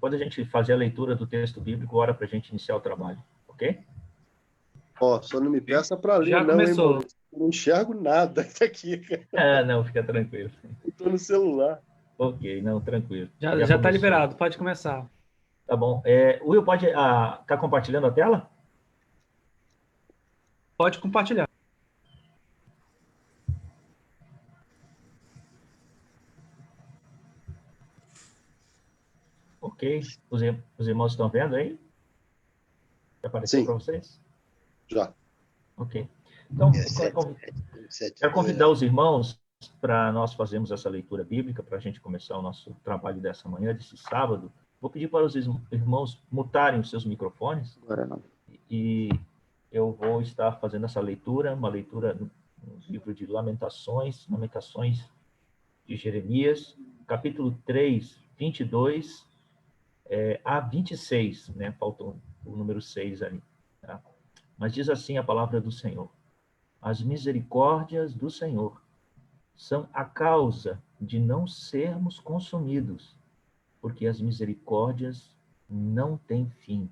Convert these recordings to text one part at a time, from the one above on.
quando a gente fazer a leitura do texto bíblico, ora para a gente iniciar o trabalho, ok? Ó, só não me peça para ler, Já não, hein, começou. Maurício? Eu não enxergo nada daqui, cara. Ah, não, fica tranquilo. Eu tô no celular. Ok, não, tranquilo. Já está começou. liberado, pode começar. Tá bom. O Will pode tá compartilhando a tela? Pode compartilhar. Ok. Os irmãos estão vendo aí? Já apareceu para vocês? Já. Ok. Então, quero convidar os irmãos para nós fazermos essa leitura bíblica, para a gente começar o nosso trabalho dessa manhã, desse sábado. Vou pedir para os irmãos mutarem os seus microfones. Agora não. E eu vou estar fazendo essa leitura, uma leitura no livro de Lamentações de Jeremias, capítulo 3, 22 a 26, né? Faltou o número 6 ali. Tá? Mas diz assim a palavra do Senhor: as misericórdias do Senhor são a causa de não sermos consumidos, porque as misericórdias não têm fim,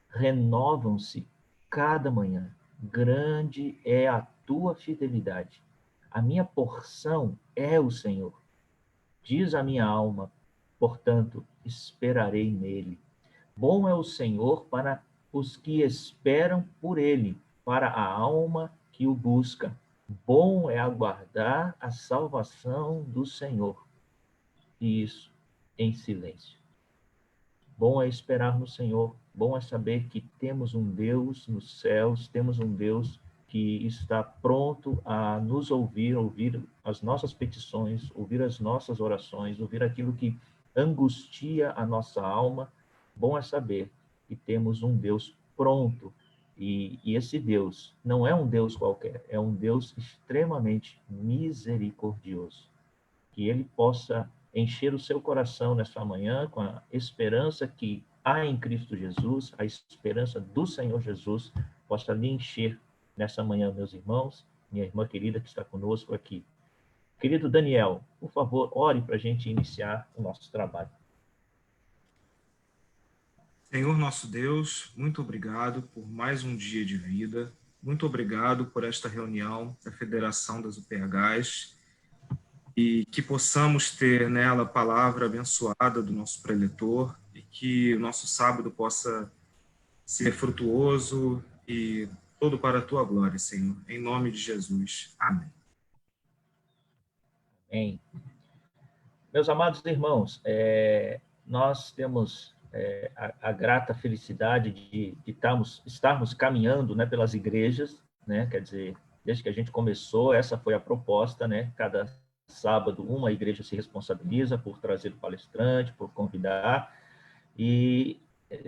renovam-se cada manhã. Grande é a tua fidelidade. A minha porção é o Senhor. Diz a minha alma, portanto, esperarei nele. Bom é o Senhor para os que esperam por ele, para a alma que o busca. Bom é aguardar a salvação do Senhor, e isso em silêncio. Bom é esperar no Senhor, bom é saber que temos um Deus nos céus, temos um Deus que está pronto a nos ouvir as nossas petições, ouvir as nossas orações, ouvir aquilo que angustia a nossa alma. Bom é saber que temos um Deus pronto, e esse Deus não é um Deus qualquer, é um Deus extremamente misericordioso. Que ele possa encher o seu coração nesta manhã com a esperança que há em Cristo Jesus, a esperança do Senhor Jesus, possa lhe encher nessa manhã, meus irmãos, minha irmã querida que está conosco aqui. Querido Daniel, por favor, ore para a gente iniciar o nosso trabalho. Senhor nosso Deus, muito obrigado por mais um dia de vida, muito obrigado por esta reunião da Federação das UPHs, e que possamos ter nela a palavra abençoada do nosso preletor e que o nosso sábado possa ser frutuoso e todo para a tua glória, Senhor. Em nome de Jesus. Amém. Amém. Meus amados irmãos, nós temos a grata felicidade de estarmos caminhando, né, pelas igrejas, né, quer dizer, desde que a gente começou, essa foi a proposta, né, cada sábado uma igreja se responsabiliza por trazer o palestrante, por convidar, e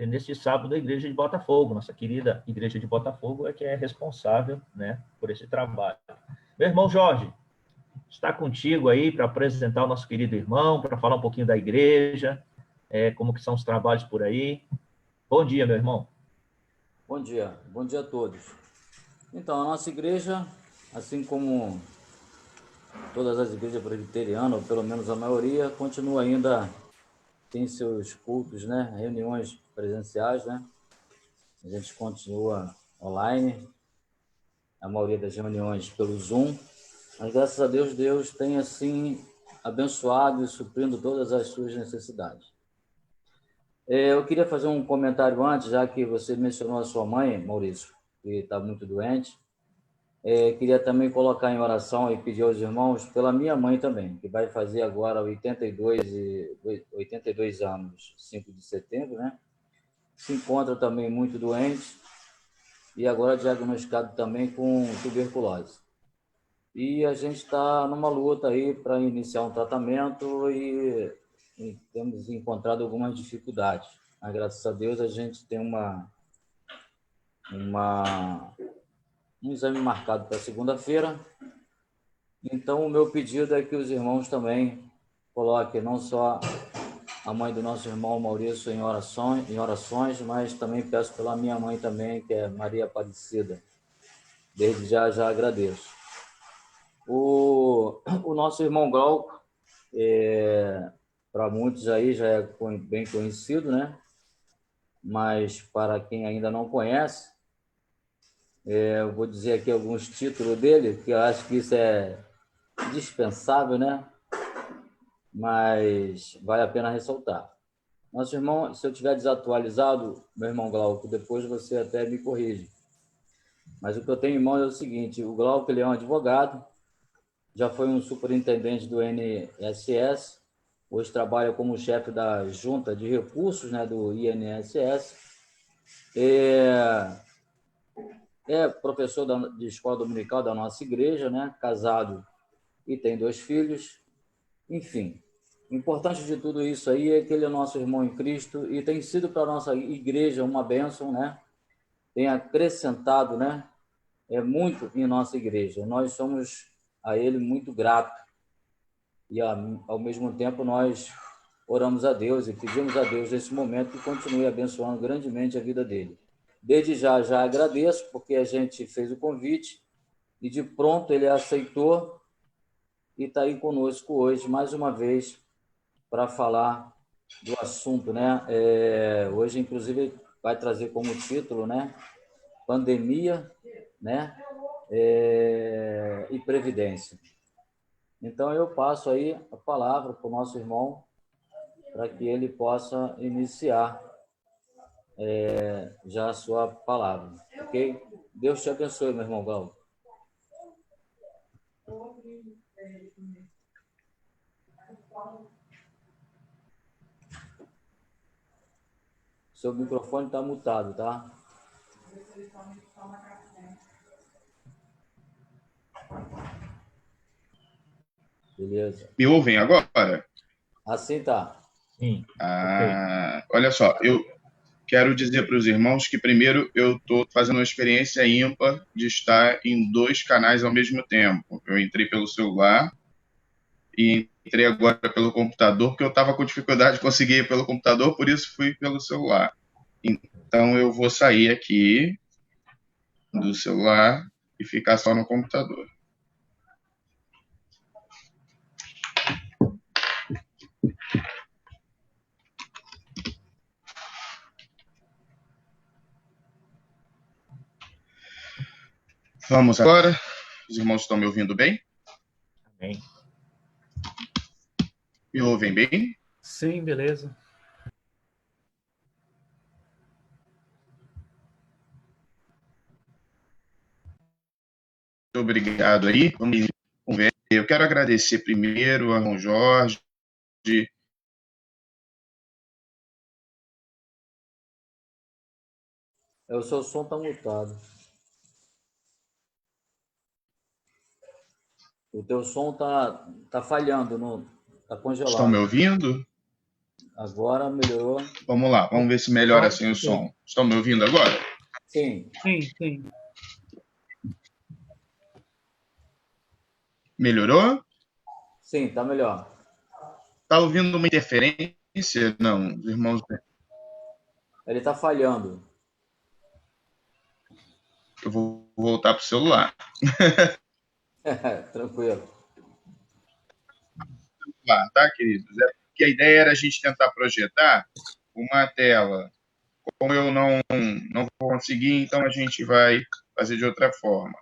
neste sábado a igreja de Botafogo, nossa querida igreja de Botafogo, é que é responsável, né, por esse trabalho. Meu irmão Jorge, está contigo aí para apresentar o nosso querido irmão, para falar um pouquinho da igreja, como que são os trabalhos por aí. Bom dia, meu irmão. Bom dia a todos. Então, a nossa igreja, assim como todas as igrejas presbiterianas, ou pelo menos a maioria, continua ainda, tem seus cultos, né? Reuniões presenciais, né? A gente continua online, a maioria das reuniões pelo Zoom, mas graças a Deus, Deus tem assim abençoado e suprindo todas as suas necessidades. Eu queria fazer um comentário antes, já que você mencionou a sua mãe, Maurício, que está muito doente. Queria também colocar em oração e pedir aos irmãos pela minha mãe também, que vai fazer agora 82 anos, 5 de setembro, né? Se encontra também muito doente e agora diagnosticado também com tuberculose. E a gente está numa luta aí para iniciar um tratamento e temos encontrado algumas dificuldades. Mas, graças a Deus, a gente tem um exame marcado para segunda-feira. Então, o meu pedido é que os irmãos também coloquem não só a mãe do nosso irmão Maurício em orações, mas também peço pela minha mãe também, que é Maria Aparecida. Desde já agradeço. O nosso irmão Glauco para muitos aí já é bem conhecido, né? Mas para quem ainda não conhece, eu vou dizer aqui alguns títulos dele, que eu acho que isso é dispensável, né? Mas vale a pena ressaltar. Nosso irmão, se eu tiver desatualizado, meu irmão Glauco, depois você até me corrige. Mas o que eu tenho em mãos é o seguinte: o Glauco, ele é um advogado, já foi um superintendente do INSS, hoje trabalha como chefe da junta de recursos, né, do INSS, é professor de escola dominical da nossa igreja, né, casado e tem 2 filhos, enfim. O importante de tudo isso aí é que ele é nosso irmão em Cristo e tem sido para a nossa igreja uma bênção, né? Tem acrescentado, né? Muito em nossa igreja. Nós somos a ele muito gratos e, ao mesmo tempo, nós oramos a Deus e pedimos a Deus nesse momento que continue abençoando grandemente a vida dele. Desde já agradeço, porque a gente fez o convite e de pronto ele aceitou e está aí conosco hoje, mais uma vez, para falar do assunto, né? Hoje, inclusive, vai trazer como título, né? Pandemia, né? E Previdência. Então, eu passo aí a palavra para o nosso irmão, para que ele possa iniciar já a sua palavra, ok? Deus te abençoe, meu irmão Glauco. Seu microfone está mutado, tá? Beleza. Me ouvem agora? Assim tá. Sim. Olha só, eu quero dizer para os irmãos que, primeiro, eu estou fazendo uma experiência ímpar de estar em 2 canais ao mesmo tempo. Eu entrei pelo celular e entrei agora pelo computador, porque eu estava com dificuldade de conseguir ir pelo computador, por isso fui pelo celular. Então, eu vou sair aqui do celular e ficar só no computador. Vamos agora. Os irmãos estão me ouvindo bem? Amém. Me ouvem bem? Sim, beleza. Muito obrigado aí. Vamos ver. Eu quero agradecer primeiro ao irmão Jorge. O seu som está mutado. O teu som tá falhando, tá congelado. Estão me ouvindo? Agora melhorou. Vamos lá, vamos ver se melhora assim o som. Estão me ouvindo agora? Sim. Sim. Melhorou? Sim, tá melhor. Está ouvindo uma interferência? Não, os irmãos. Ele tá falhando. Eu vou voltar para o celular. Tranquilo. Tá, queridos? Porque a ideia era a gente tentar projetar uma tela. Como eu não vou conseguir, então a gente vai fazer de outra forma.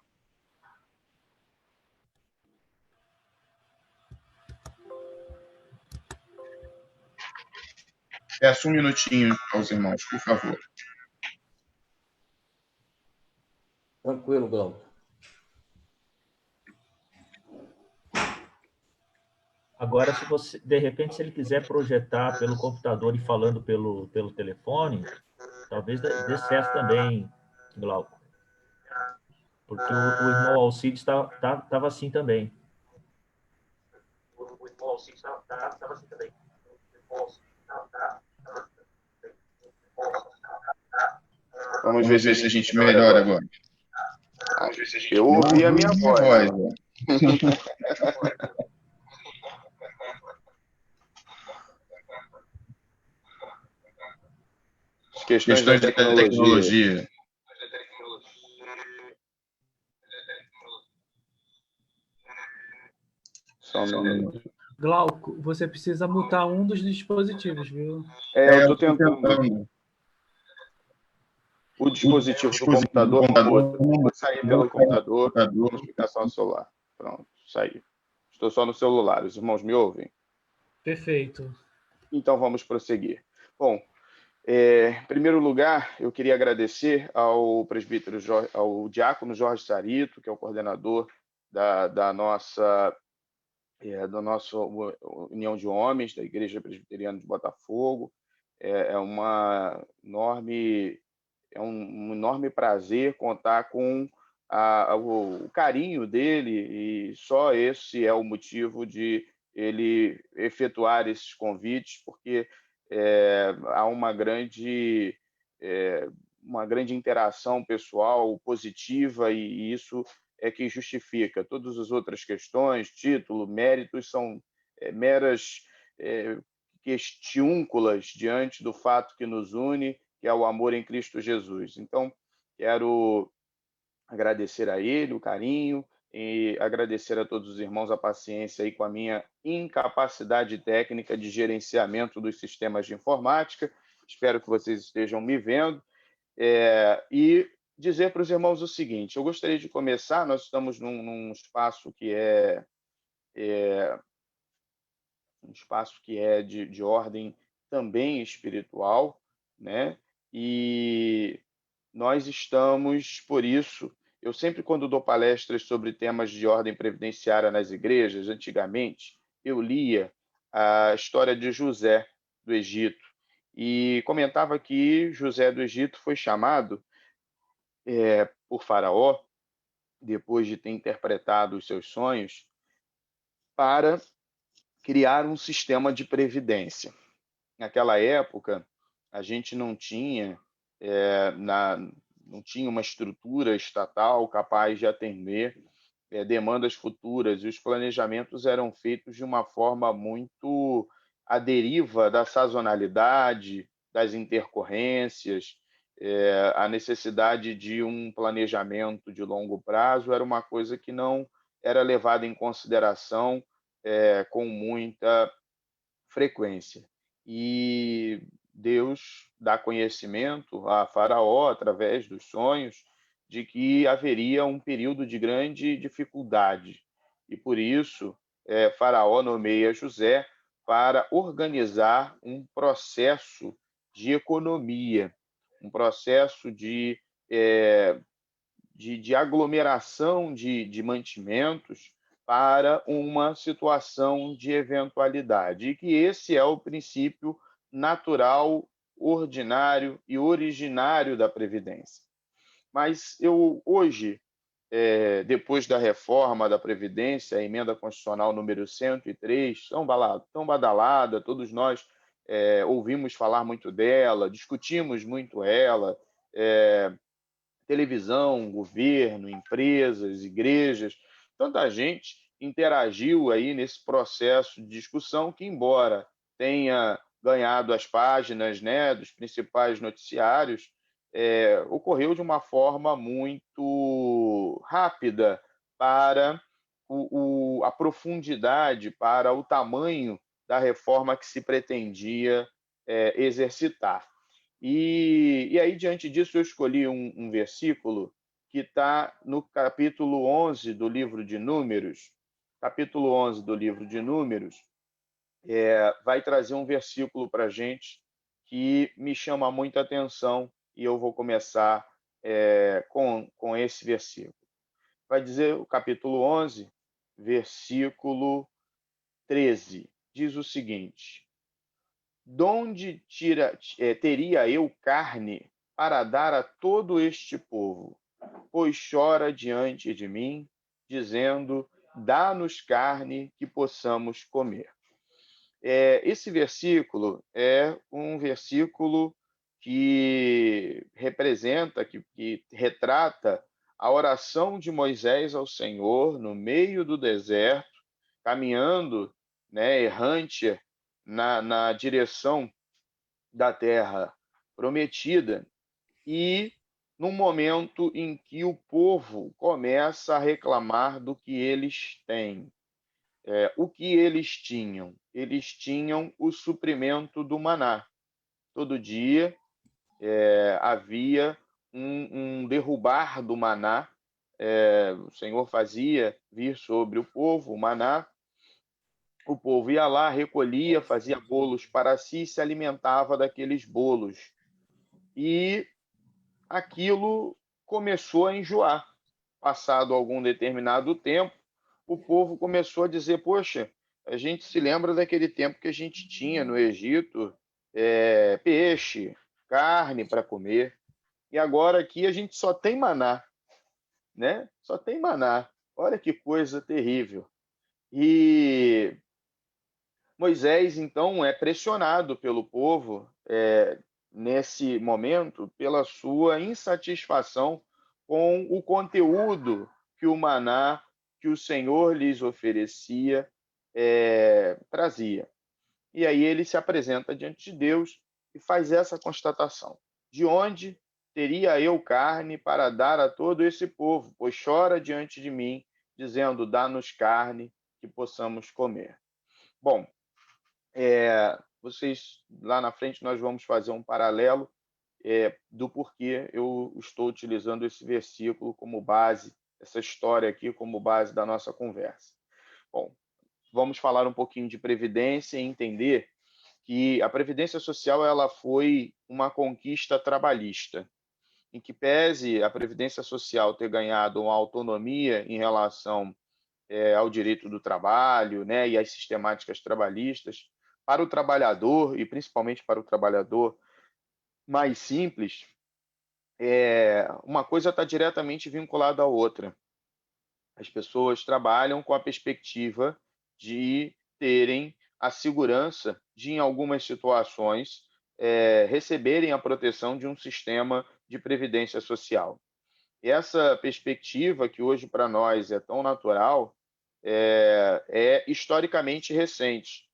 Peço um minutinho aos irmãos, por favor. Tranquilo, Glauco. Agora, se você, de repente, se ele quiser projetar pelo computador e falando pelo telefone, talvez dê certo também, Glauco. Porque o irmão Alcides estava assim também. O irmão Alcides estava assim também. Vamos ver se a gente melhora agora. Eu ouvi a minha voz. Questões da tecnologia. Só um minuto. Glauco, você precisa mutar um dos dispositivos, viu? Eu Eu estou tô tentando. O dispositivo do computador não muda. Vou sair pelo computador, vamos ficar só no celular. Pronto, saí. Estou só no celular. Os irmãos me ouvem? Perfeito. Então vamos prosseguir. Bom, em primeiro lugar, eu queria agradecer ao presbítero, ao diácono Jorge Sarito, que é o coordenador da nossa União de Homens, da Igreja Presbiteriana de Botafogo. É um enorme prazer contar com o carinho dele, e só esse é o motivo de ele efetuar esses convites, porque há uma grande interação pessoal positiva, e isso é que justifica. Todas as outras questões, título, méritos, são meras questiúnculas diante do fato que nos une, que é o amor em Cristo Jesus. Então, quero agradecer a ele o carinho e agradecer a todos os irmãos a paciência aí com a minha incapacidade técnica de gerenciamento dos sistemas de informática. Espero que vocês estejam me vendo. E dizer para os irmãos o seguinte: eu gostaria de começar. Nós estamos num espaço que é um espaço que é de ordem também espiritual, né? E nós estamos, por isso, eu sempre, quando dou palestras sobre temas de ordem previdenciária nas igrejas, antigamente, eu lia a história de José do Egito e comentava que José do Egito foi chamado por Faraó, depois de ter interpretado os seus sonhos, para criar um sistema de previdência. Naquela época, a gente não tinha uma estrutura estatal capaz de atender demandas futuras, e os planejamentos eram feitos de uma forma muito à deriva da sazonalidade, das intercorrências. A necessidade de um planejamento de longo prazo era uma coisa que não era levada em consideração com muita frequência. E Deus dá conhecimento a Faraó, através dos sonhos, de que haveria um período de grande dificuldade. E por isso, Faraó nomeia José para organizar um processo de economia, um processo de aglomeração de mantimentos para uma situação de eventualidade, e que esse é o princípio natural, ordinário e originário da Previdência. Mas eu hoje, depois da reforma da Previdência, a emenda constitucional número 103, tão badalada, todos nós ouvimos falar muito dela, discutimos muito ela, televisão, governo, empresas, igrejas, tanta gente interagiu aí nesse processo de discussão que, embora tenha ganhado as páginas, né, dos principais noticiários, ocorreu de uma forma muito rápida para a profundidade, para o tamanho da reforma que se pretendia exercitar. E aí, diante disso, eu escolhi um versículo que está no capítulo 11 do livro de Números. Capítulo 11 do livro de Números vai trazer um versículo para a gente que me chama muita atenção, e eu vou começar com esse versículo. Vai dizer o capítulo 11, versículo 13. Diz o seguinte: donde teria eu carne para dar a todo este povo? Pois chora diante de mim, dizendo: dá-nos carne que possamos comer. Esse versículo é um versículo que representa, que retrata a oração de Moisés ao Senhor no meio do deserto, caminhando, né, errante na direção da terra prometida, e num momento em que o povo começa a reclamar do que eles têm. O que eles tinham? Eles tinham o suprimento do maná. Todo dia havia um derrubar do maná. O Senhor fazia vir sobre o povo o maná. O povo ia lá, recolhia, fazia bolos para si e se alimentava daqueles bolos. E aquilo começou a enjoar. Passado algum determinado tempo, o povo começou a dizer: poxa, a gente se lembra daquele tempo que a gente tinha no Egito peixe, carne para comer, e agora aqui a gente só tem maná, né? Só tem maná. Olha que coisa terrível. E Moisés, então, é pressionado pelo povo nesse momento pela sua insatisfação com o conteúdo que o maná que o Senhor lhes oferecia trazia. E aí ele se apresenta diante de Deus e faz essa constatação: de onde teria eu carne para dar a todo esse povo? Pois chora diante de mim, dizendo: dá-nos carne que possamos comer. Bom, vocês lá na frente nós vamos fazer um paralelo do porquê eu estou utilizando esse versículo como base, essa história aqui como base da nossa conversa. Bom, vamos falar um pouquinho de previdência e entender que a previdência social ela foi uma conquista trabalhista, em que pese a previdência social ter ganhado uma autonomia em relação ao direito do trabalho, né, e às sistemáticas trabalhistas, para o trabalhador, e principalmente para o trabalhador mais simples, uma coisa está diretamente vinculada à outra. As pessoas trabalham com a perspectiva de terem a segurança de, em algumas situações, receberem a proteção de um sistema de previdência social. E essa perspectiva, que hoje para nós é tão natural, é historicamente recente.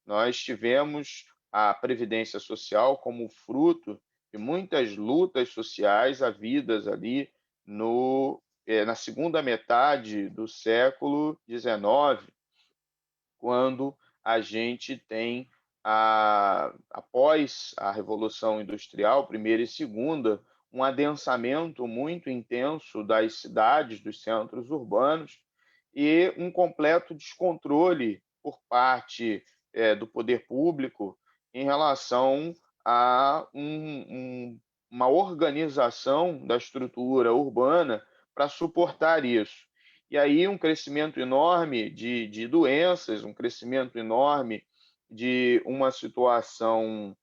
Nós tivemos a previdência social como fruto de muitas lutas sociais havidas ali na segunda metade do século XIX, quando a gente tem, após a Revolução Industrial, primeira e segunda, um adensamento muito intenso das cidades, dos centros urbanos, e um completo descontrole por parte do poder público em relação a uma organização da estrutura urbana para suportar isso. E aí um crescimento enorme de doenças, um crescimento enorme de uma situação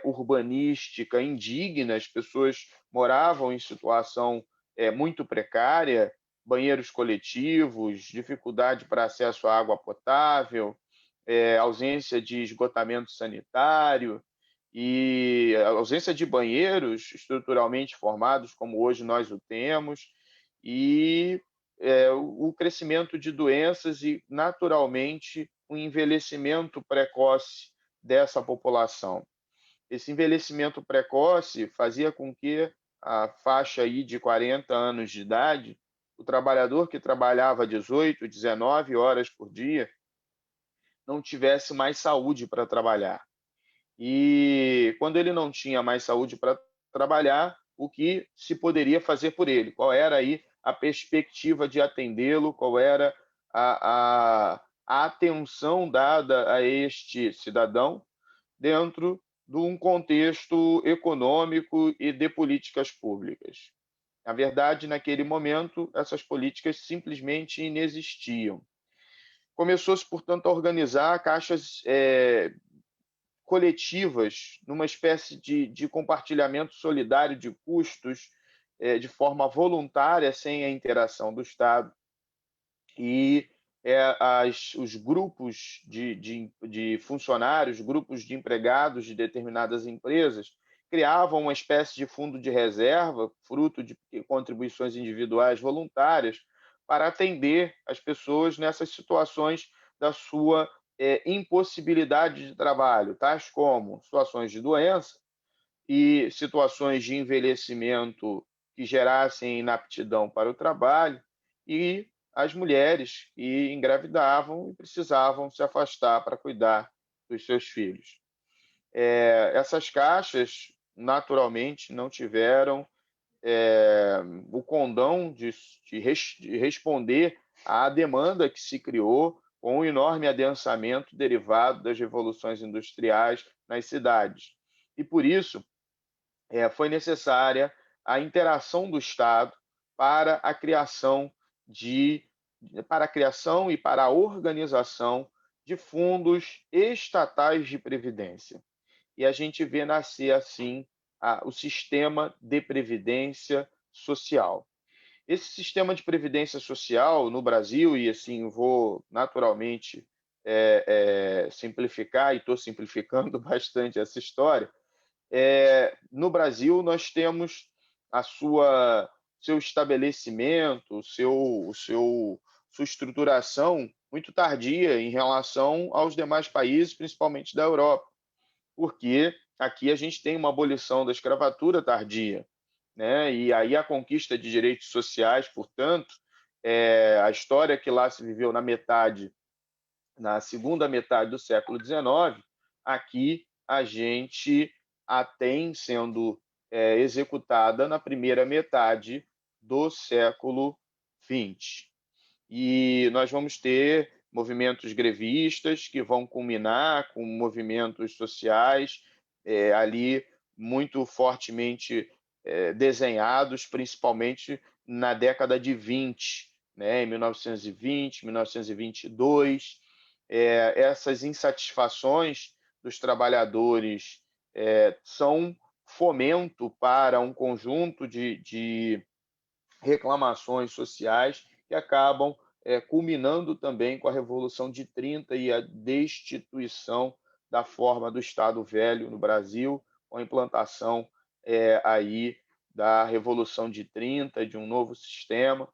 urbanística indigna, as pessoas moravam em situação muito precária, banheiros coletivos, dificuldade para acesso à água potável, ausência de esgotamento sanitário e ausência de banheiros estruturalmente formados, como hoje nós o temos, e o crescimento de doenças e, naturalmente, o envelhecimento precoce dessa população. Esse envelhecimento precoce fazia com que a faixa aí de 40 anos de idade, o trabalhador que trabalhava 18, 19 horas por dia, não tivesse mais saúde para trabalhar. E quando ele não tinha mais saúde para trabalhar, o que se poderia fazer por ele? Qual era aí a perspectiva de atendê-lo? Qual era a atenção dada a este cidadão dentro de um contexto econômico e de políticas públicas? Na verdade, naquele momento, essas políticas simplesmente inexistiam. Começou-se, portanto, a organizar caixas coletivas, numa espécie de compartilhamento solidário de custos, de forma voluntária, sem a interação do Estado. E os grupos de funcionários, grupos de empregados de determinadas empresas, criavam uma espécie de fundo de reserva, fruto de contribuições individuais voluntárias, para atender as pessoas nessas situações da sua impossibilidade de trabalho, tais como situações de doença e situações de envelhecimento que gerassem inaptidão para o trabalho, e as mulheres que engravidavam e precisavam se afastar para cuidar dos seus filhos. Essas caixas, naturalmente, não tiveram o condão de responder à demanda que se criou com o enorme adensamento derivado das revoluções industriais nas cidades. E, por isso, foi necessária a interação do Estado para a criação e para a organização de fundos estatais de previdência. E a gente vê nascer assim o sistema de previdência social. Esse sistema de previdência social no Brasil, e assim vou naturalmente simplificar, e estou simplificando bastante essa história, no Brasil nós temos seu estabelecimento, sua estruturação muito tardia em relação aos demais países, principalmente da Europa, porque aqui a gente tem uma abolição da escravatura tardia, né? E aí a conquista de direitos sociais, portanto, a história que lá se viveu na segunda metade do século XIX, aqui a gente a tem sendo executada na primeira metade do século XX. E nós vamos ter movimentos grevistas que vão culminar com movimentos sociais ali muito fortemente desenhados, principalmente na década de 20, né, em 1920, 1922. Essas insatisfações dos trabalhadores são fomento para um conjunto de reclamações sociais que acabam culminando também com a Revolução de 30 e a destituição da forma do Estado Velho no Brasil, com a implantação aí da Revolução de 30, de um novo sistema.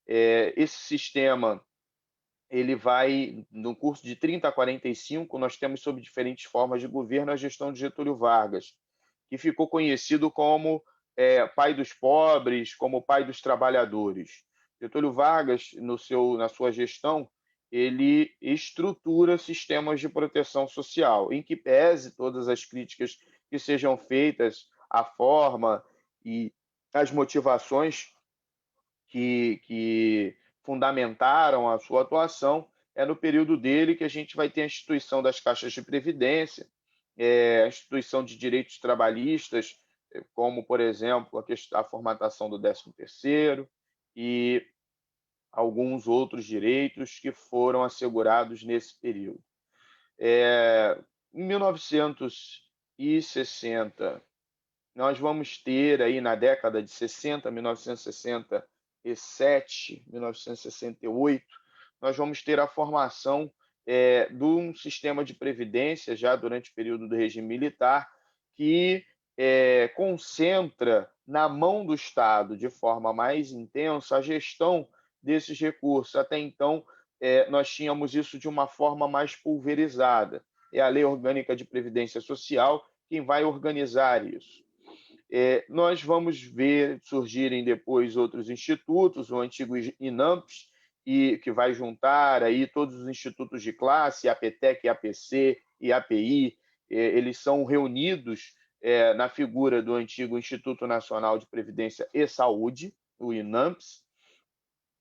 Esse sistema ele vai, no curso de 30 a 45, nós temos sob diferentes formas de governo a gestão de Getúlio Vargas, que ficou conhecido como pai dos pobres, como pai dos trabalhadores. Getúlio Vargas, na sua gestão, ele estrutura sistemas de proteção social, em que pese todas as críticas que sejam feitas à forma e às motivações que fundamentaram a sua atuação, é no período dele que a gente vai ter a instituição das caixas de previdência, a instituição de direitos trabalhistas, como, por exemplo, a formatação do 13º e alguns outros direitos que foram assegurados nesse período. Em 1960, nós vamos ter aí na década de 60, 1967, 1968, nós vamos ter a formação de um sistema de previdência, já durante o período do regime militar, que concentra na mão do Estado, de forma mais intensa, a gestão desses recursos. Até então, nós tínhamos isso de uma forma mais pulverizada. É a Lei Orgânica de Previdência Social quem vai organizar isso. Nós vamos ver surgirem depois outros institutos, o antigo INAMPS, que vai juntar aí todos os institutos de classe, APTEC, APC e API, eles são reunidos na figura do antigo Instituto Nacional de Previdência e Saúde, o INAMPS,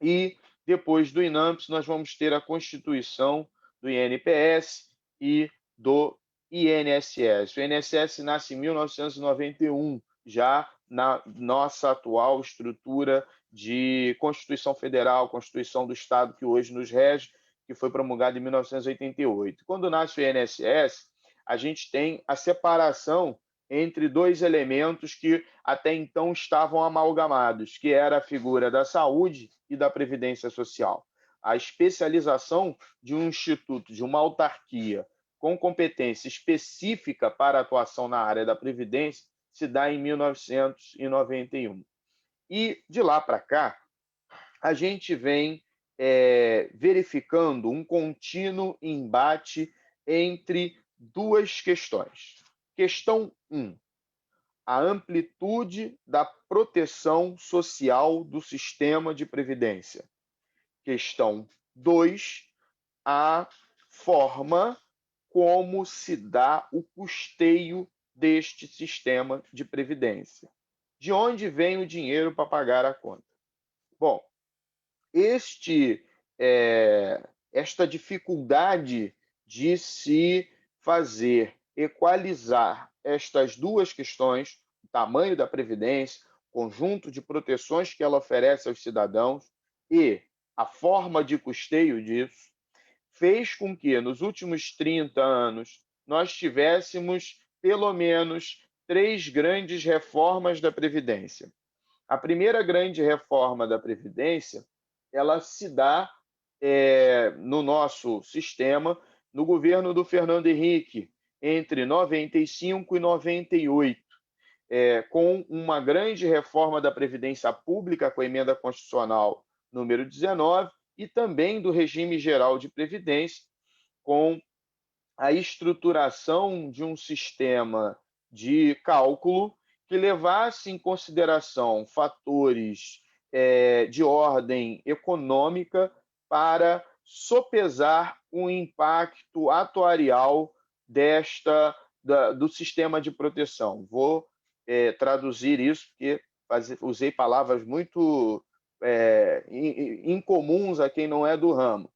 e depois do INAMPS nós vamos ter a constituição do INPS e do INSS. O INSS nasce em 1991, já na nossa atual estrutura de Constituição Federal, Constituição do Estado que hoje nos rege, que foi promulgada em 1988. Quando nasce o INSS, a gente tem a separação entre dois elementos que até então estavam amalgamados, que era a figura da saúde e da previdência social. A especialização de um instituto, de uma autarquia com competência específica para a atuação na área da previdência se dá em 1991. E de lá para cá, a gente vem verificando um contínuo embate entre duas questões. Questão 1, a amplitude da proteção social do sistema de previdência. Questão 2, a forma como se dá o custeio deste sistema de previdência. De onde vem o dinheiro para pagar a conta? Bom, esta dificuldade de se fazer equalizar estas duas questões, o tamanho da previdência, conjunto de proteções que ela oferece aos cidadãos e a forma de custeio disso, fez com que, nos últimos 30 anos, nós tivéssemos pelo menos 3 grandes reformas da Previdência. A primeira grande reforma da Previdência, ela se dá no nosso sistema, no governo do Fernando Henrique, entre 95 e 98, com uma grande reforma da Previdência Pública, com a emenda constitucional número 19, e também do regime geral de previdência, com a estruturação de um sistema de cálculo que levasse em consideração fatores de ordem econômica para sopesar o impacto atuarial do sistema de proteção. Vou traduzir isso, porque usei palavras muito incomuns a quem não é do ramo.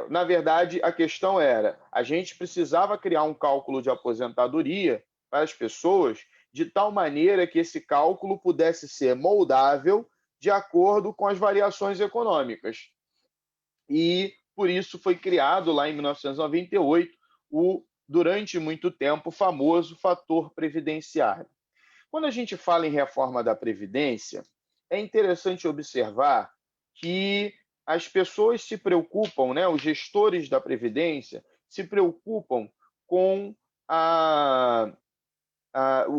Na verdade, a questão era, a gente precisava criar um cálculo de aposentadoria para as pessoas de tal maneira que esse cálculo pudesse ser moldável de acordo com as variações econômicas. E, por isso, foi criado lá em 1998 durante muito tempo, o famoso fator previdenciário. Quando a gente fala em reforma da Previdência, é interessante observar que as pessoas se preocupam, os gestores da Previdência se preocupam com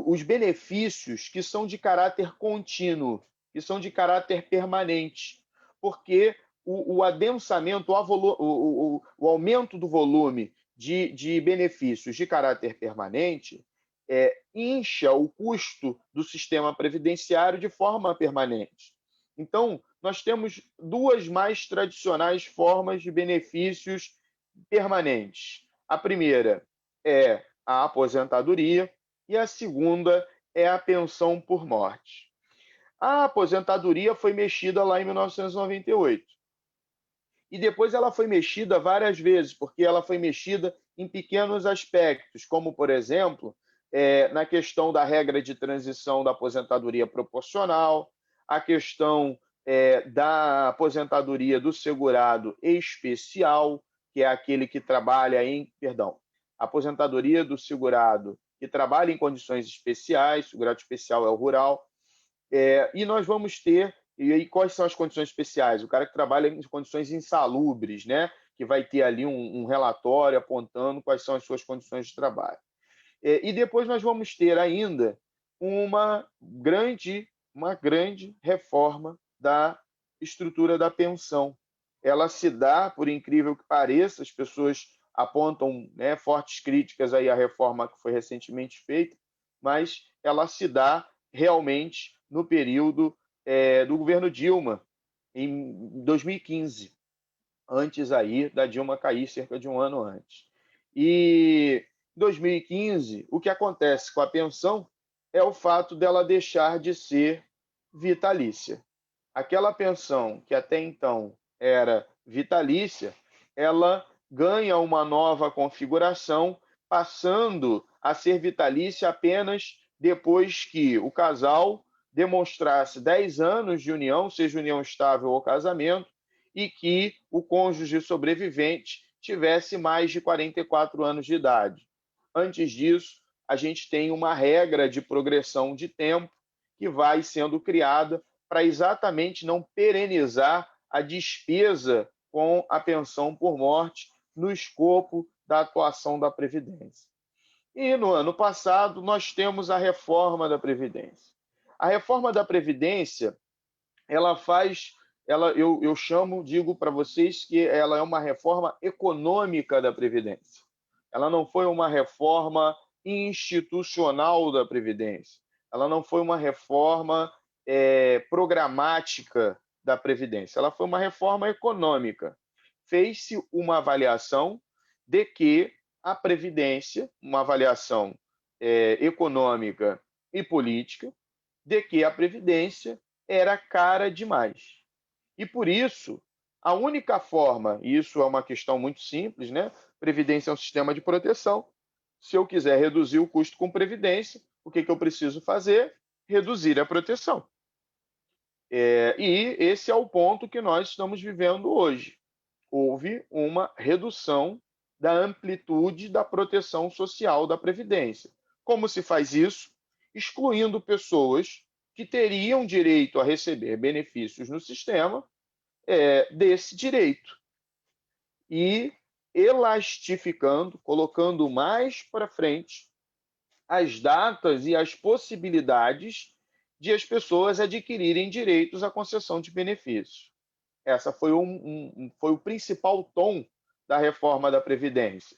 os benefícios que são de caráter contínuo, que são de caráter permanente, porque o adensamento, o aumento do volume de benefícios de caráter permanente incha o custo do sistema previdenciário de forma permanente. Então, nós temos duas mais tradicionais formas de benefícios permanentes. A primeira é a aposentadoria e a segunda é a pensão por morte. A aposentadoria foi mexida lá em 1998. E depois ela foi mexida várias vezes, porque ela foi mexida em pequenos aspectos, como, por exemplo, na questão da regra de transição da aposentadoria proporcional, a questão da aposentadoria do segurado especial, que é aquele que trabalha aposentadoria do segurado que trabalha em condições especiais, o segurado especial é o rural, e nós vamos ter, e aí quais são as condições especiais? O cara que trabalha em condições insalubres, que vai ter ali um relatório apontando quais são as suas condições de trabalho. E depois nós vamos ter ainda uma grande reforma da estrutura da pensão. Ela se dá, por incrível que pareça, as pessoas apontam fortes críticas aí à reforma que foi recentemente feita, mas ela se dá realmente no período do governo Dilma, em 2015, antes aí da Dilma cair, cerca de um ano antes. E em 2015, o que acontece com a pensão é o fato dela deixar de ser vitalícia. Aquela pensão que até então era vitalícia, ela ganha uma nova configuração, passando a ser vitalícia apenas depois que o casal demonstrasse 10 anos de união, seja união estável ou casamento, e que o cônjuge sobrevivente tivesse mais de 44 anos de idade. Antes disso, a gente tem uma regra de progressão de tempo que vai sendo criada para exatamente não perenizar a despesa com a pensão por morte no escopo da atuação da Previdência. E no ano passado, nós temos a reforma da Previdência. A reforma da Previdência, digo para vocês que ela é uma reforma econômica da Previdência. Ela não foi uma reforma institucional da Previdência. Ela não foi uma reforma programática da Previdência? Ela foi uma reforma econômica. Fez-se uma avaliação de que a Previdência, uma avaliação econômica e política, de que a Previdência era cara demais. E por isso, a única forma, e isso é uma questão muito simples, né? Previdência é um sistema de proteção. Se eu quiser reduzir o custo com Previdência, o que eu preciso fazer? Reduzir a proteção. E esse é o ponto que nós estamos vivendo hoje. Houve uma redução da amplitude da proteção social da Previdência. Como se faz isso? Excluindo pessoas que teriam direito a receber benefícios no sistema desse direito. E elastificando, colocando mais para frente as datas e as possibilidades de as pessoas adquirirem direitos à concessão de benefícios. Essa foi o principal tom da reforma da Previdência.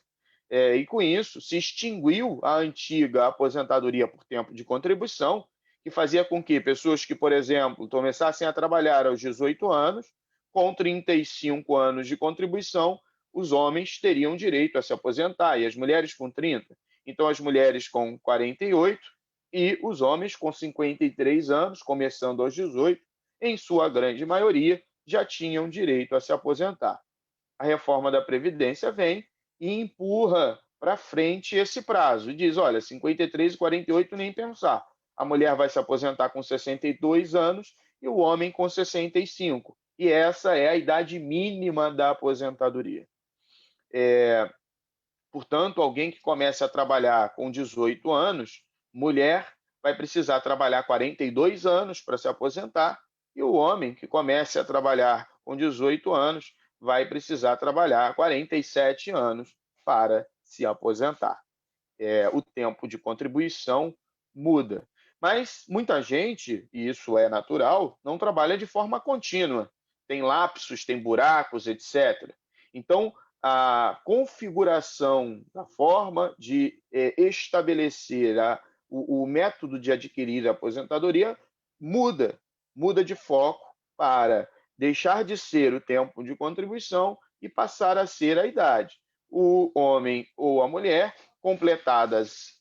E com isso se extinguiu a antiga aposentadoria por tempo de contribuição, que fazia com que pessoas que, por exemplo, começassem a trabalhar aos 18 anos, com 35 anos de contribuição, os homens teriam direito a se aposentar, e as mulheres com 30. Então, as mulheres com 48 e os homens com 53 anos, começando aos 18, em sua grande maioria, já tinham direito a se aposentar. A reforma da Previdência vem e empurra para frente esse prazo e diz, olha, 53 e 48 nem pensar. A mulher vai se aposentar com 62 anos e o homem com 65. E essa é a idade mínima da aposentadoria. Portanto, alguém que comece a trabalhar com 18 anos, mulher, vai precisar trabalhar 42 anos para se aposentar, e o homem que comece a trabalhar com 18 anos vai precisar trabalhar 47 anos para se aposentar. O tempo de contribuição muda. Mas muita gente, e isso é natural, não trabalha de forma contínua. Tem lapsos, tem buracos, etc. Então, a configuração da forma de estabelecer o método de adquirir a aposentadoria muda de foco para deixar de ser o tempo de contribuição e passar a ser a idade. O homem ou a mulher, completados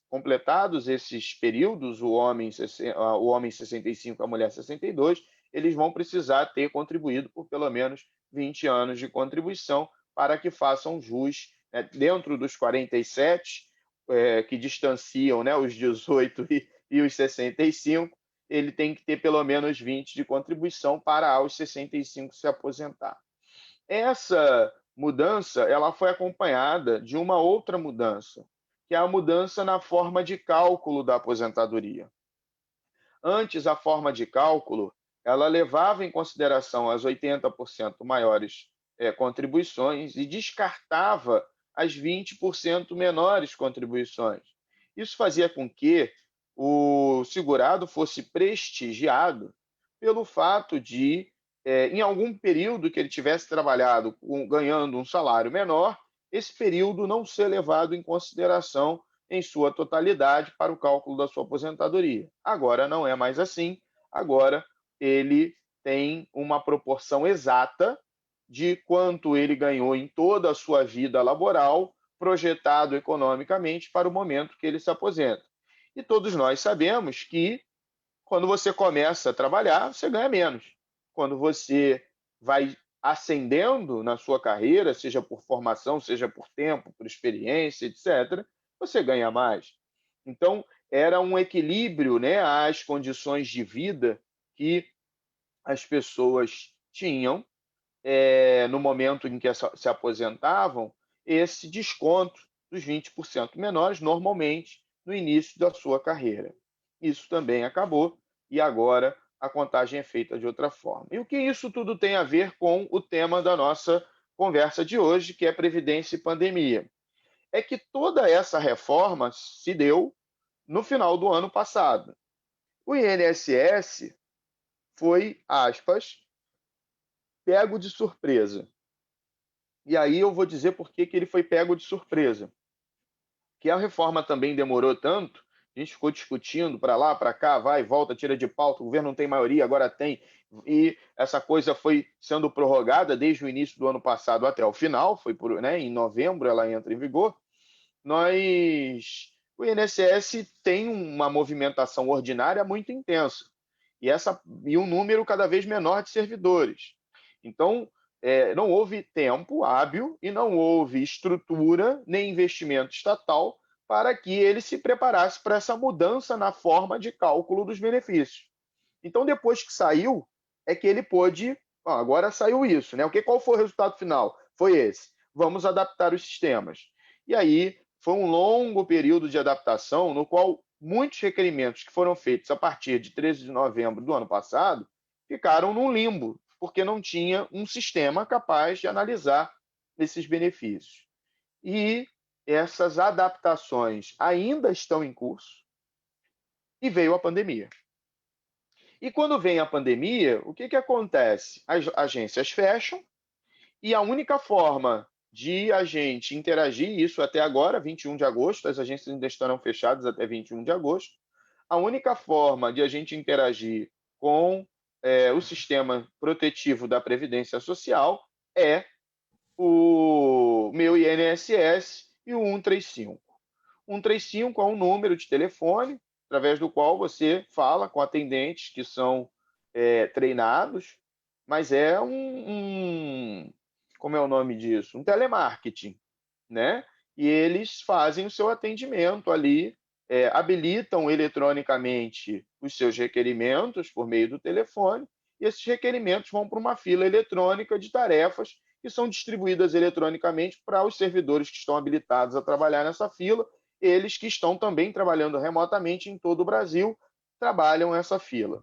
esses períodos, o homem 65, a mulher 62, eles vão precisar ter contribuído por pelo menos 20 anos de contribuição para que façam jus, dentro dos 47, que distanciam, os 18 e os 65, ele tem que ter pelo menos 20 de contribuição para aos 65 se aposentar. Essa mudança ela foi acompanhada de uma outra mudança, que é a mudança na forma de cálculo da aposentadoria. Antes, a forma de cálculo ela levava em consideração as 80% maiores contribuições e descartava as 20% menores contribuições. Isso fazia com que o segurado fosse prestigiado pelo fato de, em algum período que ele tivesse trabalhado ganhando um salário menor, esse período não ser levado em consideração em sua totalidade para o cálculo da sua aposentadoria. Agora não é mais assim. Agora ele tem uma proporção exata de quanto ele ganhou em toda a sua vida laboral, projetado economicamente para o momento que ele se aposenta. E todos nós sabemos que quando você começa a trabalhar, você ganha menos. Quando você vai ascendendo na sua carreira, seja por formação, seja por tempo, por experiência, etc., você ganha mais. Então, era um equilíbrio, às condições de vida que as pessoas tinham no momento em que se aposentavam, esse desconto dos 20% menores, normalmente, no início da sua carreira. Isso também acabou e agora a contagem é feita de outra forma. E o que isso tudo tem a ver com o tema da nossa conversa de hoje, que é Previdência e Pandemia? É que toda essa reforma se deu no final do ano passado. O INSS foi, aspas, pego de surpresa. E aí eu vou dizer por que ele foi pego de surpresa. Que a reforma também demorou tanto A gente ficou discutindo para lá, para cá, vai, volta, tira de pauta, o governo não tem maioria, agora tem, e essa coisa foi sendo prorrogada desde o início do ano passado até o final, em novembro ela entra em vigor. O INSS tem uma movimentação ordinária muito intensa, e um número cada vez menor de servidores. Então, não houve tempo hábil e não houve estrutura nem investimento estatal para que ele se preparasse para essa mudança na forma de cálculo dos benefícios. Então, depois que saiu, é que ele pôde... agora saiu isso, né? Qual foi o resultado final? Foi esse. Vamos adaptar os sistemas. E aí, foi um longo período de adaptação, no qual muitos requerimentos que foram feitos a partir de 13 de novembro do ano passado ficaram num limbo, porque não tinha um sistema capaz de analisar esses benefícios. E essas adaptações ainda estão em curso, e veio a pandemia. E quando vem a pandemia, o que acontece? As agências fecham, e a única forma de a gente interagir, isso até agora, 21 de agosto, as agências ainda estarão fechadas até 21 de agosto, a única forma de a gente interagir com o sistema protetivo da Previdência Social é o meu INSS e o 135. 135 é um número de telefone através do qual você fala com atendentes que são treinados, mas é como é o nome disso? Um telemarketing, né? E eles fazem o seu atendimento ali, habilitam eletronicamente os seus requerimentos por meio do telefone, e esses requerimentos vão para uma fila eletrônica de tarefas que são distribuídas eletronicamente para os servidores que estão habilitados a trabalhar nessa fila. Eles que estão também trabalhando remotamente em todo o Brasil trabalham essa fila.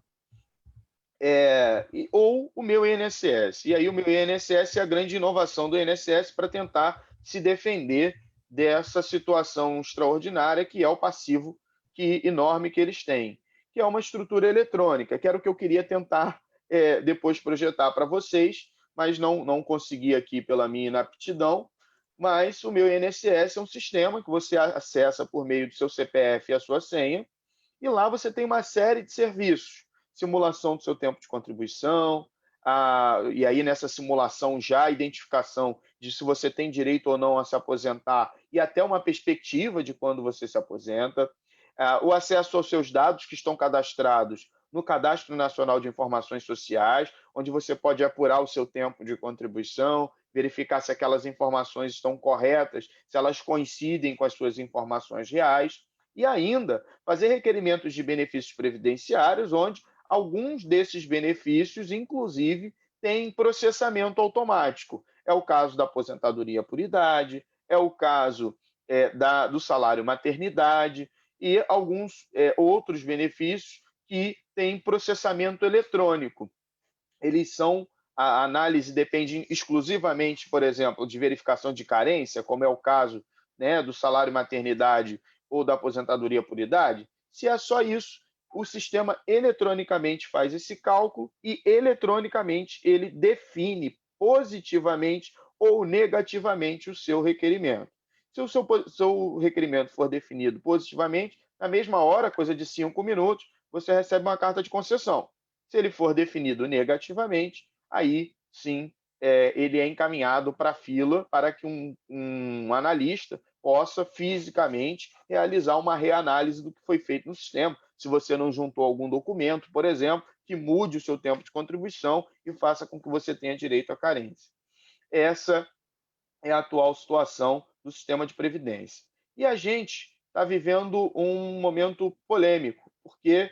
Ou o meu INSS. E aí o meu INSS é a grande inovação do INSS para tentar se defender dessa situação extraordinária que é o passivo enorme que eles têm, que é uma estrutura eletrônica, que era o que eu queria tentar depois projetar para vocês, mas não consegui aqui pela minha inaptidão. Mas o meu INSS é um sistema que você acessa por meio do seu CPF e a sua senha, e lá você tem uma série de serviços, simulação do seu tempo de contribuição, e aí nessa simulação já a identificação de se você tem direito ou não a se aposentar, e até uma perspectiva de quando você se aposenta, o acesso aos seus dados que estão cadastrados no Cadastro Nacional de Informações Sociais, onde você pode apurar o seu tempo de contribuição, verificar se aquelas informações estão corretas, se elas coincidem com as suas informações reais, e ainda fazer requerimentos de benefícios previdenciários, onde alguns desses benefícios, inclusive, têm processamento automático. É o caso da aposentadoria por idade, é o caso do salário maternidade e alguns outros benefícios que têm processamento eletrônico. A análise depende exclusivamente, por exemplo, de verificação de carência, como é o caso do salário maternidade ou da aposentadoria por idade. Se é só isso, o sistema eletronicamente faz esse cálculo e eletronicamente ele define positivamente ou negativamente o seu requerimento. Se o seu requerimento for definido positivamente, na mesma hora, coisa de 5 minutos, você recebe uma carta de concessão. Se ele for definido negativamente, aí sim ele é encaminhado para a fila para que um analista possa fisicamente realizar uma reanálise do que foi feito no sistema. Se você não juntou algum documento, por exemplo, que mude o seu tempo de contribuição e faça com que você tenha direito à carência. Essa é a atual situação do sistema de previdência. E a gente está vivendo um momento polêmico, porque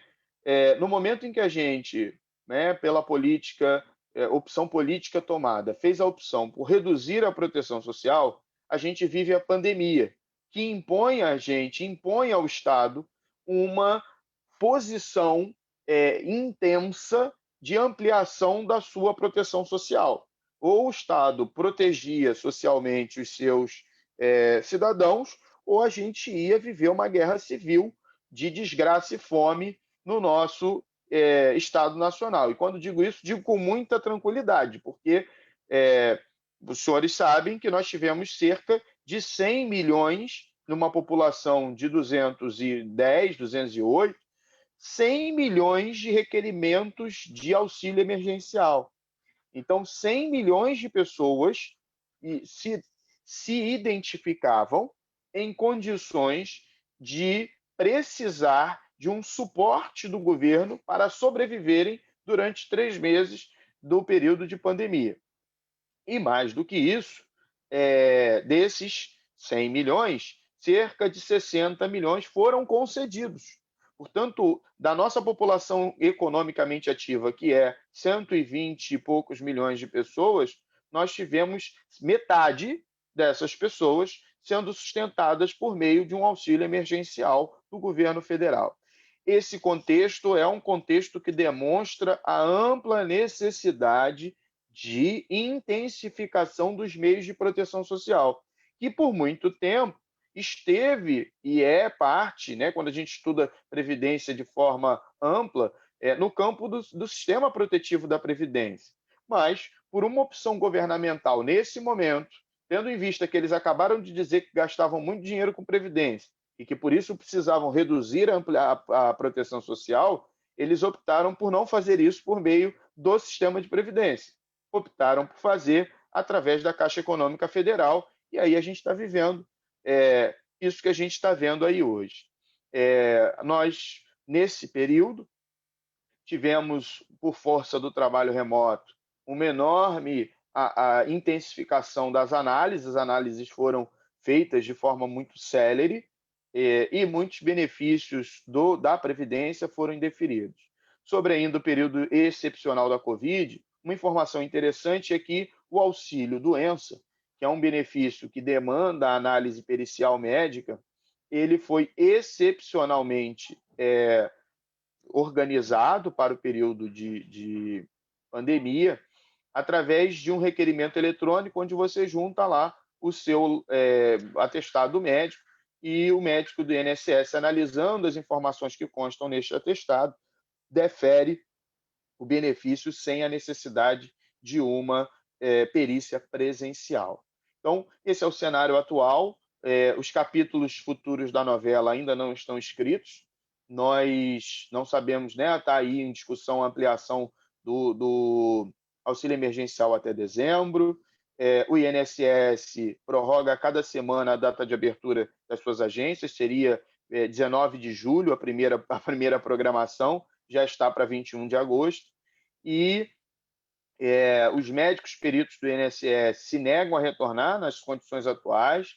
no momento em que a gente, pela política, opção política tomada, fez a opção por reduzir a proteção social, a gente vive a pandemia, que impõe ao Estado uma posição intensa de ampliação da sua proteção social. Ou o Estado protegia socialmente os seus cidadãos, ou a gente ia viver uma guerra civil de desgraça e fome no nosso Estado Nacional. E quando digo isso, digo com muita tranquilidade, porque os senhores sabem que nós tivemos cerca de 100 milhões numa população de 210, 208, 100 milhões de requerimentos de auxílio emergencial. Então, 100 milhões de pessoas se identificavam em condições de precisar de um suporte do governo para sobreviverem durante 3 meses do período de pandemia. E mais do que isso, desses 100 milhões, cerca de 60 milhões foram concedidos. Portanto, da nossa população economicamente ativa, que é 120 e poucos milhões de pessoas, nós tivemos metade dessas pessoas sendo sustentadas por meio de um auxílio emergencial do governo federal. Esse contexto é um contexto que demonstra a ampla necessidade de intensificação dos meios de proteção social, que por muito tempo esteve e é parte, né, quando a gente estuda previdência de forma ampla, no campo do sistema protetivo da Previdência. Mas, por uma opção governamental nesse momento, tendo em vista que eles acabaram de dizer que gastavam muito dinheiro com Previdência e que por isso precisavam reduzir a proteção social, eles optaram por não fazer isso por meio do sistema de Previdência. Optaram por fazer através da Caixa Econômica Federal, e aí a gente está vivendo isso que a gente está vendo aí hoje. Nós, nesse período, tivemos, por força do trabalho remoto, uma enorme a intensificação das análises. As análises foram feitas de forma muito célere e muitos benefícios da Previdência foram indeferidos. Sobre ainda o período excepcional da Covid, uma informação interessante é que o auxílio-doença, que é um benefício que demanda a análise pericial médica, ele foi excepcionalmente organizado para o período de pandemia, através de um requerimento eletrônico, onde você junta lá o seu atestado médico, e o médico do INSS, analisando as informações que constam neste atestado, defere o benefício sem a necessidade de uma perícia presencial. Então, esse é o cenário atual. Os capítulos futuros da novela ainda não estão escritos. Nós não sabemos, né? Está aí em discussão a ampliação do auxílio emergencial até dezembro. O INSS prorroga a cada semana a data de abertura das suas agências. Seria 19 de julho a primeira programação, já está para 21 de agosto. E os médicos peritos do INSS se negam a retornar nas condições atuais.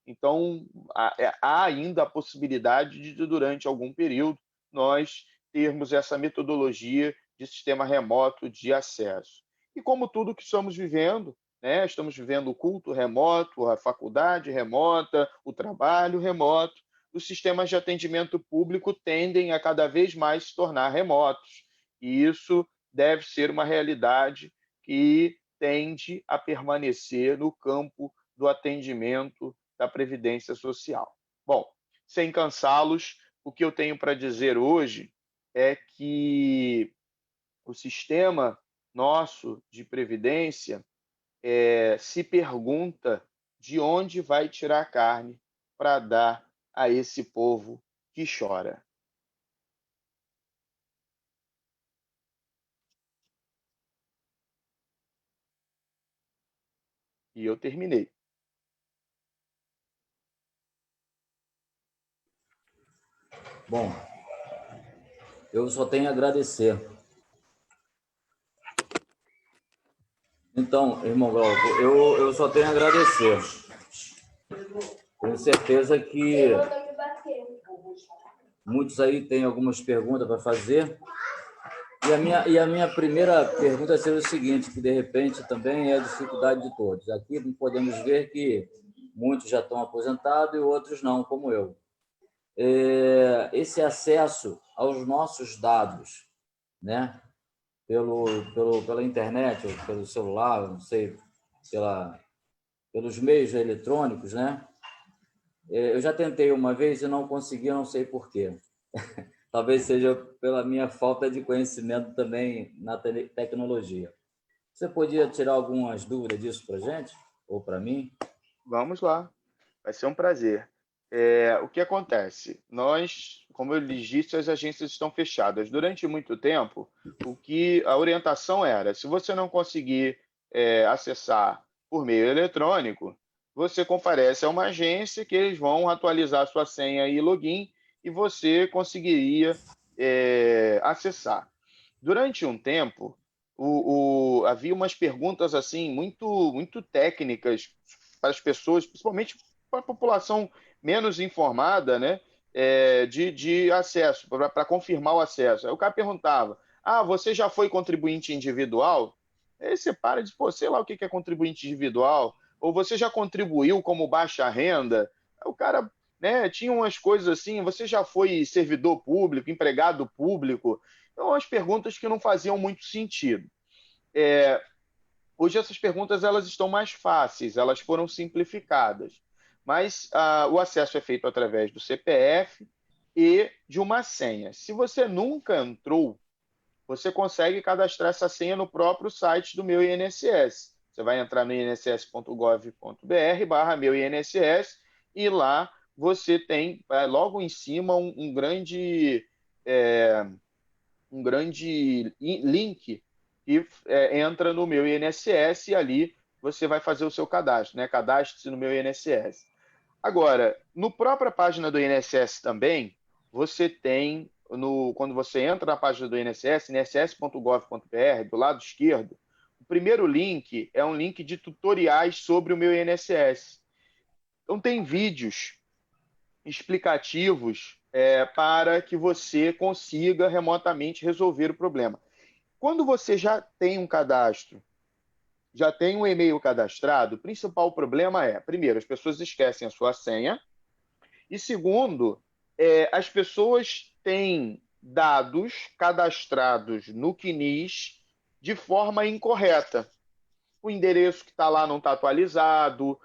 Então, há ainda a possibilidade de, durante algum período, nós termos essa metodologia de sistema remoto de acesso. E como tudo que estamos vivendo, né, estamos vivendo o culto remoto, a faculdade remota, o trabalho remoto, os sistemas de atendimento público tendem a cada vez mais se tornar remotos. E isso deve ser uma realidade que tende a permanecer no campo do atendimento da Previdência Social. Bom, sem cansá-los, o que eu tenho para dizer hoje é que o sistema nosso de previdência se pergunta de onde vai tirar carne para dar a esse povo que chora. E eu terminei. Bom, eu só tenho a agradecer. Então, irmão Glauco, eu só tenho a agradecer. Tenho certeza que muitos aí têm algumas perguntas para fazer. E a minha primeira pergunta seria o seguinte, que de repente também é a dificuldade de todos. Aqui podemos ver que muitos já estão aposentados e outros não, como eu. Esse acesso aos nossos dados, né? Pela internet, ou pelo celular, não sei, pelos meios eletrônicos, né? Eu já tentei uma vez e não consegui, não sei por quê. Talvez seja pela minha falta de conhecimento também na tecnologia. Você podia tirar algumas dúvidas disso para a gente? Ou para mim? Vamos lá. Vai ser um prazer. o que acontece? Nós, como eu lhes disse, as agências estão fechadas. Durante muito tempo, a orientação era, se você não conseguir acessar por meio eletrônico, você comparece a uma agência que eles vão atualizar sua senha e login e você conseguiria acessar. Durante um tempo, havia umas perguntas assim muito técnicas para as pessoas, principalmente para a população menos informada, né, de acesso, para confirmar o acesso. Aí o cara perguntava, você já foi contribuinte individual? Aí você para e diz, pô, sei lá o que é contribuinte individual, ou você já contribuiu como baixa renda? Aí o cara, né, tinha umas coisas assim, você já foi servidor público, empregado público? Então, as perguntas que não faziam muito sentido. Hoje essas perguntas elas estão mais fáceis, elas foram simplificadas, mas o acesso é feito através do CPF e de uma senha. Se você nunca entrou, você consegue cadastrar essa senha no próprio site do Meu INSS. Você vai entrar no inss.gov.br/Meu INSS e lá você tem logo em cima um grande link e entra no Meu INSS e ali você vai fazer o seu cadastro, né? Cadastre-se no Meu INSS. Agora, no própria página do INSS também, você tem, quando você entra na página do INSS, inss.gov.br, do lado esquerdo, o primeiro link é um link de tutoriais sobre o Meu INSS. Então, tem vídeos explicativos para que você consiga remotamente resolver o problema. Quando você já tem um cadastro, já tem um e-mail cadastrado, o principal problema primeiro, as pessoas esquecem a sua senha, e segundo, as pessoas têm dados cadastrados no CNIS de forma incorreta. O endereço que está lá não está atualizado,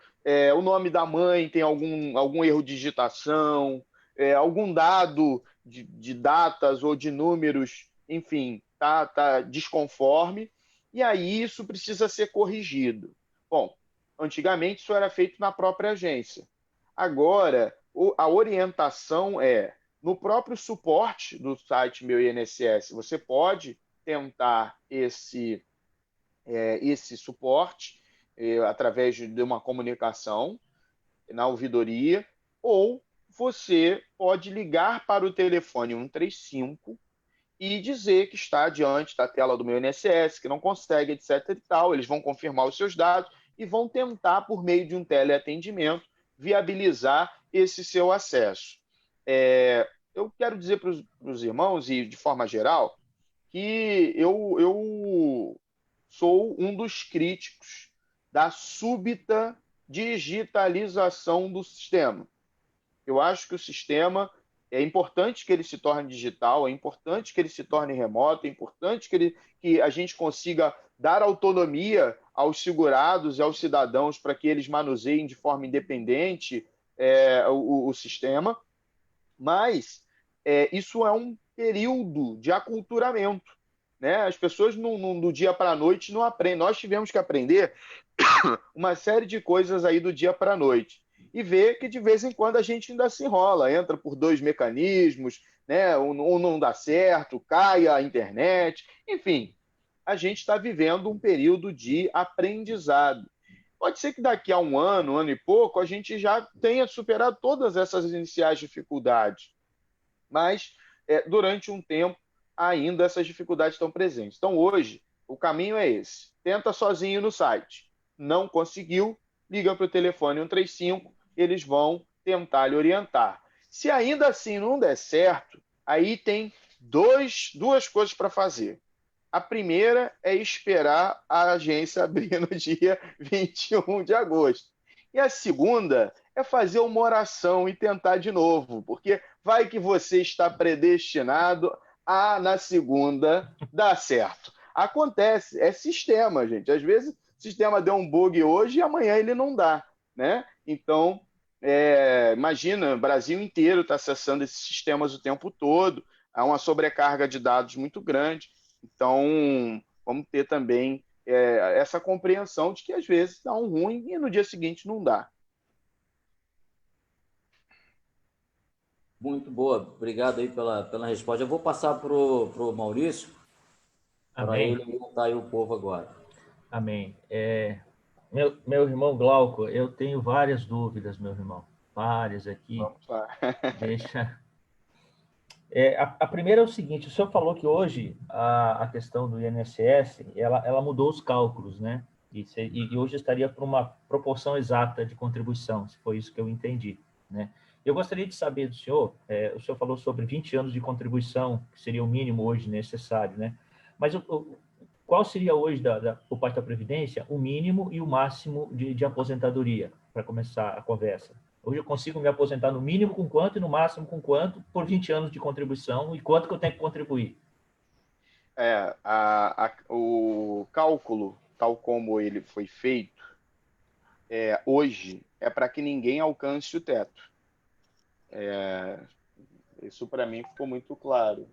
o nome da mãe tem algum erro de digitação, algum dado de datas ou de números, enfim, tá desconforme, e aí isso precisa ser corrigido. Bom, antigamente isso era feito na própria agência. Agora, a orientação no próprio suporte do site Meu INSS, você pode tentar esse suporte através de uma comunicação na ouvidoria, ou você pode ligar para o telefone 135 e dizer que está diante da tela do Meu INSS, que não consegue, etc. e tal. Eles vão confirmar os seus dados e vão tentar, por meio de um teleatendimento, viabilizar esse seu acesso. Eu quero dizer para os irmãos, e de forma geral, que eu sou um dos críticos da súbita digitalização do sistema. Eu acho que o sistema é importante que ele se torne digital, é importante que ele se torne remoto, é importante que a gente consiga dar autonomia aos segurados e aos cidadãos para que eles manuseiem de forma independente o sistema, mas isso é um período de aculturamento. Né? As pessoas do dia para a noite não aprendem. Nós tivemos que aprender uma série de coisas aí do dia para a noite. E ver que de vez em quando a gente ainda se enrola, entra por 2 mecanismos, né? Ou não dá certo, cai a internet. Enfim, a gente está vivendo um período de aprendizado. Pode ser que daqui a um ano e pouco, a gente já tenha superado todas essas iniciais dificuldades. Mas, durante um tempo, ainda essas dificuldades estão presentes. Então, hoje, o caminho é esse. Tenta sozinho no site. Não conseguiu, liga para o telefone 135, eles vão tentar lhe orientar. Se ainda assim não der certo, aí tem duas coisas para fazer. A primeira é esperar a agência abrir no dia 21 de agosto. E a segunda é fazer uma oração e tentar de novo, porque vai que você está predestinado na segunda dar certo. Acontece, é sistema, gente. Às vezes o sistema deu um bug hoje e amanhã ele não dá, né? Então, imagina, o Brasil inteiro está acessando esses sistemas o tempo todo, há uma sobrecarga de dados muito grande. Então, vamos ter também essa compreensão de que às vezes dá um ruim e no dia seguinte não dá. Muito boa, obrigado aí pela resposta. Eu vou passar para o Maurício, para Amém. ele orientar aí o povo agora. Amém. Meu irmão Glauco, eu tenho várias dúvidas, meu irmão. Várias aqui. Vamos lá. Deixa. A primeira é o seguinte: o senhor falou que hoje a questão do INSS ela mudou os cálculos, né? E hoje estaria por uma proporção exata de contribuição, se foi isso que eu entendi, né? Eu gostaria de saber do senhor, o senhor falou sobre 20 anos de contribuição, que seria o mínimo hoje necessário, né? Mas qual seria hoje, por parte da Previdência, o mínimo e o máximo de aposentadoria, para começar a conversa? Hoje eu consigo me aposentar no mínimo com quanto e no máximo com quanto por 20 anos de contribuição e quanto que eu tenho que contribuir? O cálculo, tal como ele foi feito, hoje é para que ninguém alcance o teto. Isso para mim ficou muito claro.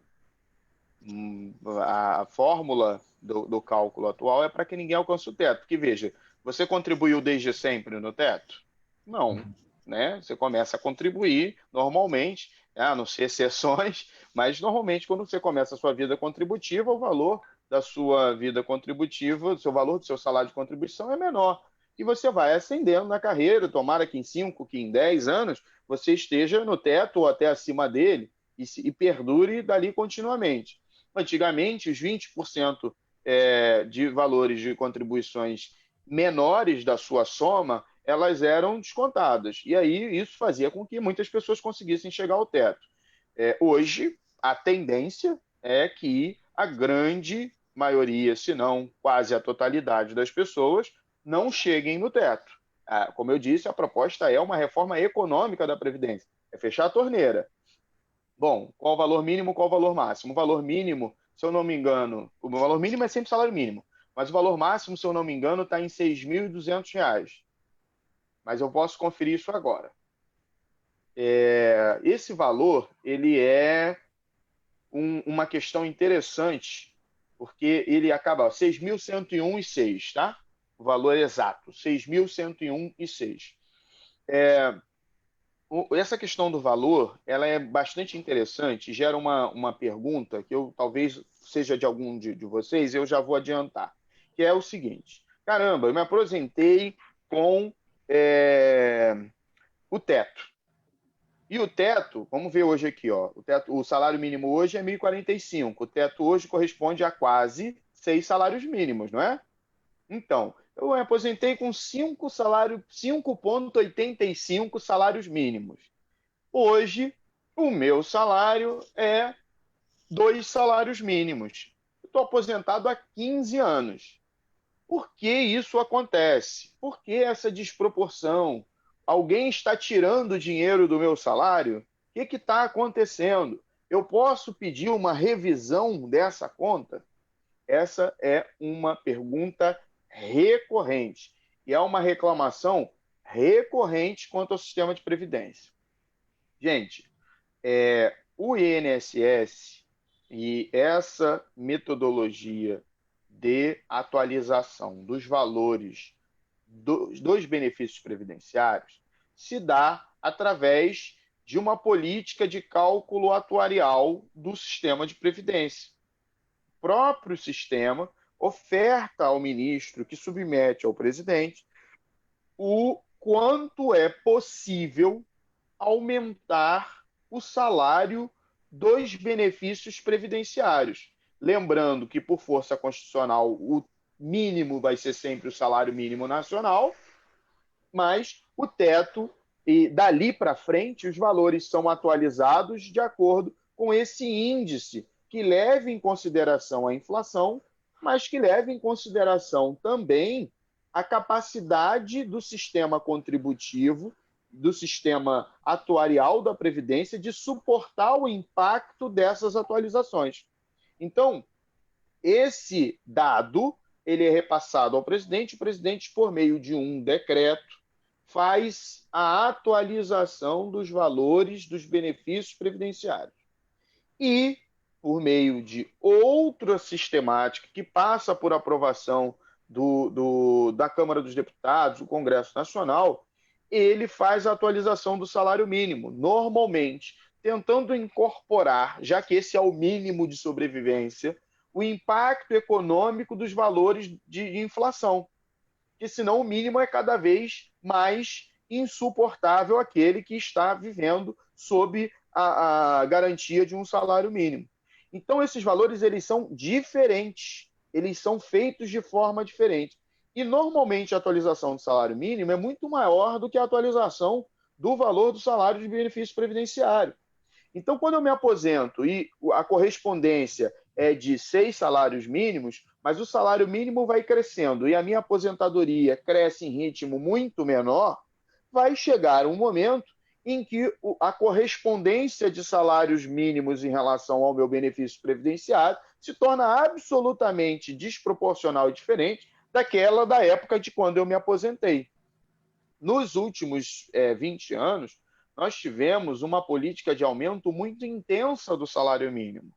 A fórmula do cálculo atual é para que ninguém alcance o teto. Porque, veja, você contribuiu desde sempre no teto? Não. Né? Você começa a contribuir normalmente, a não ser exceções, mas normalmente quando você começa a sua vida contributiva, o valor da sua vida contributiva, o valor do seu salário de contribuição é menor. E você vai ascendendo na carreira, tomara que em 5, que em 10 anos você esteja no teto ou até acima dele e perdure dali continuamente. Antigamente, os 20% de valores de contribuições menores da sua soma, elas eram descontadas. E aí isso fazia com que muitas pessoas conseguissem chegar ao teto. Hoje, a tendência é que a grande maioria, se não quase a totalidade das pessoas, não cheguem no teto. Como eu disse, a proposta é uma reforma econômica da Previdência. É fechar a torneira. Bom, qual o valor mínimo, qual o valor máximo? O valor mínimo, se eu não me engano, o valor mínimo é sempre salário mínimo, mas o valor máximo, se eu não me engano, está em R$ 6.200. Mas eu posso conferir isso agora. Esse valor, ele é uma questão interessante, porque ele acaba 6.101,06, tá? O valor exato, 6.101,06. Essa questão do valor, ela é bastante interessante, gera uma pergunta que eu talvez seja de algum de vocês, eu já vou adiantar, que é o seguinte: caramba, eu me aposentei com o teto. E o teto, vamos ver hoje aqui, ó, o salário mínimo hoje é 1.045, o teto hoje corresponde a quase 6 salários mínimos, não é? Então, eu me aposentei com 5,85 salários mínimos. Hoje, o meu salário é 2 salários mínimos. Estou aposentado há 15 anos. Por que isso acontece? Por que essa desproporção? Alguém está tirando dinheiro do meu salário? O que está acontecendo? Eu posso pedir uma revisão dessa conta? Essa é uma pergunta recorrente e é uma reclamação recorrente quanto ao sistema de previdência. Gente, o INSS e essa metodologia de atualização dos valores dos benefícios previdenciários se dá através de uma política de cálculo atuarial do sistema de previdência. O próprio sistema oferta ao ministro, que submete ao presidente, o quanto é possível aumentar o salário dos benefícios previdenciários. Lembrando que, por força constitucional, o mínimo vai ser sempre o salário mínimo nacional, mas o teto, e dali para frente, os valores são atualizados de acordo com esse índice que leve em consideração a inflação, mas que leve em consideração também a capacidade do sistema contributivo, do sistema atuarial da Previdência, de suportar o impacto dessas atualizações. Então, esse dado ele é repassado ao presidente, o presidente, por meio de um decreto, faz a atualização dos valores dos benefícios previdenciários. E, por meio de outra sistemática que passa por aprovação da Câmara dos Deputados, do Congresso Nacional, ele faz a atualização do salário mínimo, normalmente tentando incorporar, já que esse é o mínimo de sobrevivência, o impacto econômico dos valores de inflação, porque senão o mínimo é cada vez mais insuportável aquele que está vivendo sob a garantia de um salário mínimo. Então, esses valores eles são diferentes, eles são feitos de forma diferente. E, normalmente, a atualização do salário mínimo é muito maior do que a atualização do valor do salário de benefício previdenciário. Então, quando eu me aposento e a correspondência é de 6 salários mínimos, mas o salário mínimo vai crescendo e a minha aposentadoria cresce em ritmo muito menor, vai chegar um momento em que a correspondência de salários mínimos em relação ao meu benefício previdenciário se torna absolutamente desproporcional e diferente daquela da época de quando eu me aposentei. Nos últimos 20 anos, nós tivemos uma política de aumento muito intensa do salário mínimo.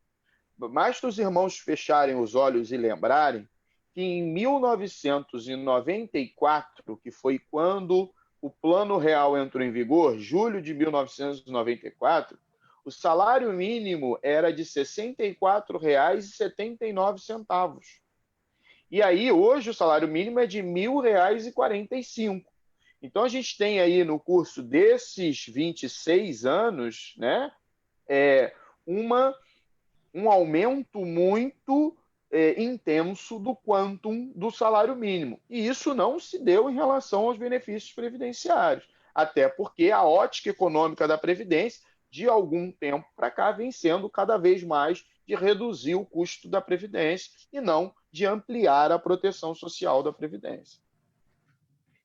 Basta os irmãos fecharem os olhos e lembrarem que em 1994, que foi quando o Plano Real entrou em vigor, julho de 1994, o salário mínimo era de R$ 64,79. E aí, hoje, o salário mínimo é de R$ 1.045. Então, a gente tem aí, no curso desses 26 anos, né, um aumento muito intenso do quantum do salário mínimo. E isso não se deu em relação aos benefícios previdenciários, até porque a ótica econômica da Previdência, de algum tempo para cá, vem sendo cada vez mais de reduzir o custo da Previdência e não de ampliar a proteção social da Previdência.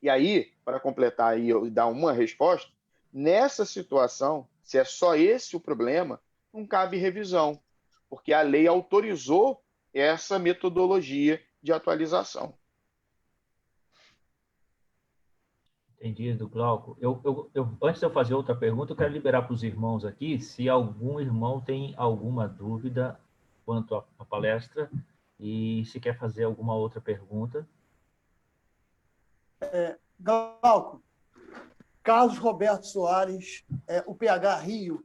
E aí, para completar e dar uma resposta, nessa situação, se é só esse o problema, não cabe revisão, porque a lei autorizou essa metodologia de atualização. Entendido, Glauco. Antes de eu fazer outra pergunta, eu quero liberar para os irmãos aqui, se algum irmão tem alguma dúvida quanto à palestra e se quer fazer alguma outra pergunta. Glauco, Carlos Roberto Soares, o PH Rio.